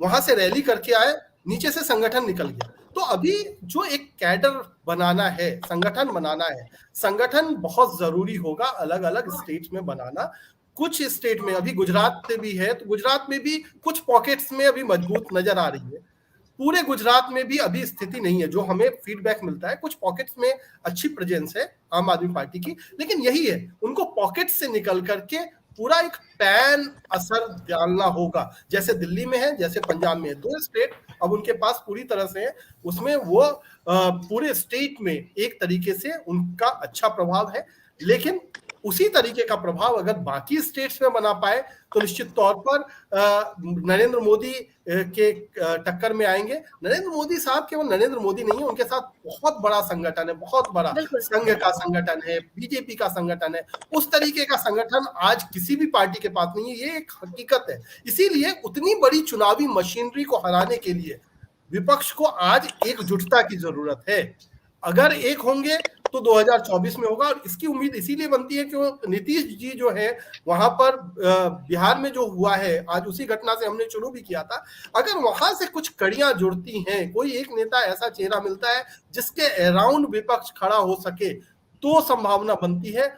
वहां से रैली करके आए, नीचे से संगठन निकल गया। तो अभी जो एक कैडर बनाना है, संगठन बनाना है, संगठन बहुत जरूरी होगा अलग अलग स्टेट्स में बनाना। कुछ स्टेट में अभी गुजरात में भी है, तो गुजरात में भी कुछ पॉकेट्स में अभी मजबूत नजर आ रही है। पूरे गुजरात में भी अभी स्थिति नहीं है, जो हमें फीडबैक मिलता है। कुछ पॉकेट्स में अच्छी प्रेजेंस है आम आदमी पार्टी की, लेकिन यही है, उनको पॉकेट्स से निकल करके पूरा एक पैन असर डालना होगा। जैसे दिल्ली में है, जैसे पंजाब में है, 2 स्टेट अब उनके पास पूरी तरह से है, उसमें वो पूरे स्टेट में एक तरीके से उनका अच्छा प्रभाव है। लेकिन उसी तरीके का प्रभाव अगर बाकी स्टेट्स में बना पाए तो निश्चित तौर पर नरेंद्र मोदी के टक्कर में आएंगे। नरेंद्र मोदी साहब केवल नरेंद्र मोदी नहीं है, उनके साथ बहुत बड़ा संगठन है, बहुत बड़ा संघ का संगठन है, बीजेपी का संगठन है। उस तरीके का संगठन आज किसी भी पार्टी के पास नहीं है, ये एक हकीकत है। इसीलिए उतनी बड़ी चुनावी मशीनरी को हराने के लिए विपक्ष को आज एकजुटता की जरूरत है। अगर एक होंगे तो 2024 में होगा। और इसकी उम्मीद इसीलिए बनती है कि नीतीश जी जो है वहां पर बिहार में जो हुआ है, आज उसी घटना से हमने शुरू भी किया था, अगर वहां से कुछ कड़ियां जुड़ती हैं, कोई एक नेता ऐसा चेहरा मिलता है जिसके अराउंड विपक्ष खड़ा हो सके, तो संभावना बनती है।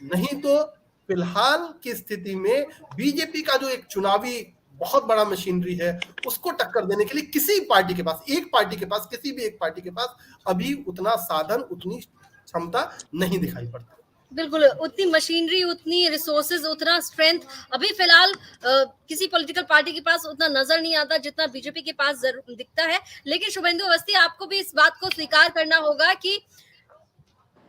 नहीं तो फिलहाल की स्थिति में बीजेपी का जो एक चुनावी बहुत बड़ा मशीनरी है, उसको टक्कर देने के लिए किसी पार्टी के पास, एक पार्टी के पास, किसी भी एक पार्टी के पास अभी उतना साधन, उतनी क्षमता नहीं दिखाई पड़ती। बिल्कुल, उतनी मशीनरी, उतनी रिसोर्सेज, उतना स्ट्रेंथ अभी फिलहाल किसी पॉलिटिकल पार्टी के पास उतना नजर नहीं आता जितना बीजेपी के पास दिखता है। लेकिन शुभेंदु अवस्थी, आपको भी इस बात को स्वीकार करना होगा कि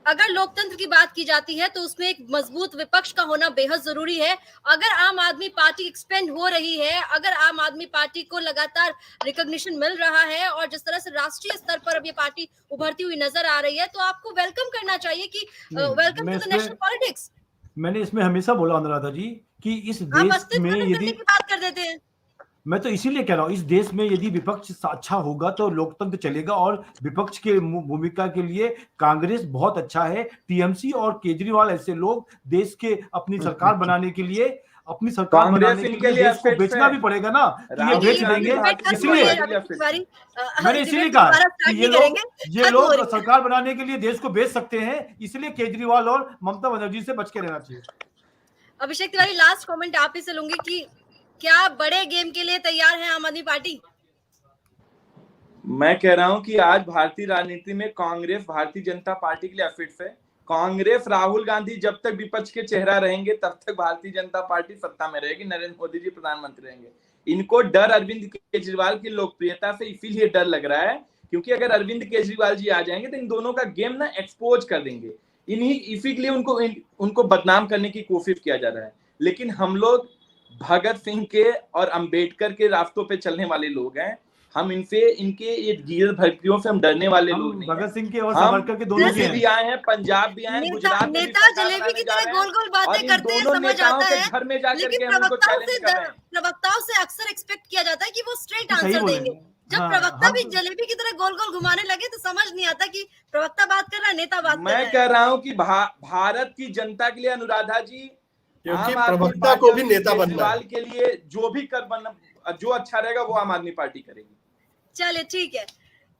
अगर लोकतंत्र की बात की जाती है तो उसमें एक मजबूत विपक्ष का होना बेहद जरूरी है। अगर आम आदमी पार्टी एक्सपेंड हो रही है, अगर आम आदमी पार्टी को लगातार रिकॉग्निशन मिल रहा है और जिस तरह से राष्ट्रीय स्तर पर अब ये पार्टी उभरती हुई नजर आ रही है, तो आपको वेलकम करना चाहिए कि welcome to the national politics. मैंने इसमें हमेशा बोला अनुराधा जी कि इस आप देश अस्तित्व में खत्म करने यदि की बात कर देते हैं। मैं तो इसीलिए कह रहा हूं, इस देश में यदि विपक्ष अच्छा होगा तो लोकतंत्र चलेगा। और विपक्ष के भूमिका के लिए कांग्रेस बहुत अच्छा है। टीएमसी और केजरीवाल ऐसे लोग देश के अपनी सरकार बनाने के लिए, अपनी सरकार बनाने के लिए देश को बेचना भी पड़ेगा ना, तो ये बेच देंगे। इसलिए मैंने इसीलिए कहा कि ये लोग सरकार बनाने के लिए देश को बेच सकते हैं, इसलिए केजरीवाल और ममता बनर्जी से बच के रहना चाहिए। अभिषेक तिवारी, लास्ट कमेंट आप ही से लूंगी कि क्या बड़े गेम के लिए तैयार है आम आदमी पार्टी? मैं कह रहा हूं कि आज भारतीय राजनीति में कांग्रेस भारतीय जनता पार्टी के लिए अफिट है। कांग्रेस, राहुल गांधी जब तक विपक्ष के चेहरा रहेंगे तब तक भारतीय जनता पार्टी सत्ता में रहेगी, नरेंद्र मोदी जी प्रधानमंत्री रहेंगे। इनको डर अरविंद केजरीवाल की लोकप्रियता से इसीलिए डर लग रहा है क्योंकि अगर अरविंद केजरीवाल जी आ जाएंगे तो इन दोनों का गेम ना एक्सपोज कर देंगे। इसी के लिए उनको बदनाम करने की कोशिश किया जा रहा है। लेकिन हम लोग भगत सिंह के और अंबेडकर के रास्तों पे चलने वाले लोग हैं। हम इनके ये गिर भर्तियों से हम डरने वाले लोग नहीं। भगत सिंह के और सावरकर के दोनों भी आए हैं, पंजाब भी आए हैं, गुजरात में नेता जलेबी की तरह गोल गोल बातें करते हैं, समझ आता है, घर में जाकर लेकिन प्रवक्ताओं से अक्सर एक्सपेक्ट किया जाता है कि वो स्ट्रेट आंसर देंगे। जब प्रवक्ता भी जलेबी की तरह गोल गोल घुमाने लगे तो समझ नहीं आता कि प्रवक्ता बात कर रहा है, नेता बात कर रहा है। मैं कह रहा हूँ कि भारत की जनता के लिए अनुराधा जी, क्योंकि प्रवक्ता को भी नेता बनना है, के लिए जो अच्छा रहेगा वो आम आदमी पार्टी करेगी। चलिए ठीक है,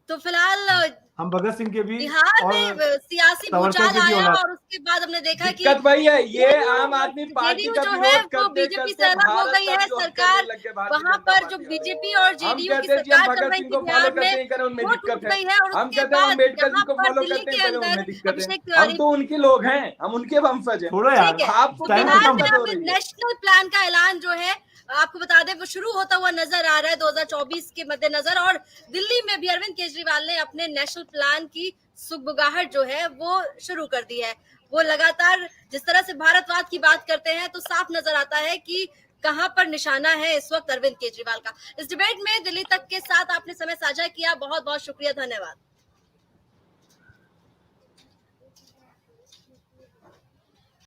तो फिलहाल हम भगत सिंह के भी बिहार में सियासी भूचाल आया और उसके बाद हमने देखा कि दिक्कत वही है, ये आम आदमी पार्टी का जो है वो बीजेपी से अलग हो गई है सरकार। वहां पर जो बीजेपी और जेडीयू की सरकार चल रही थी बिहार में, वो टूट गई है और उसके बाद अम्बेडकर जी को यहाँ पर फॉलो दिल्ली करते के हैं, अंदर दिक्कत अभिषेक है। तिवारी, हम तो उनके लोग हैं, हम उनके वंशज हैं। थोड़ा यार, ठीक है, आपको बिहार में अब नेशनल प्लान का ऐलान जो है आपको बता दें वो शुरू होता हुआ नजर आ रहा है 2024 के मद्देनजर। और दिल्ली में भी अरविंद केजरीवाल ने अपने नेशनल प्लान की सुगबुगाहट जो है वो शुरू कर दी है। वो लगातार जिस तरह से भारतवाद की बात करते हैं तो साफ नजर आता है कि कहां पर निशाना है इस वक्त अरविंद केजरीवाल का। इस डिबेट में दिल्ली तक के साथ आपने समय साझा किया, बहुत बहुत शुक्रिया, धन्यवाद।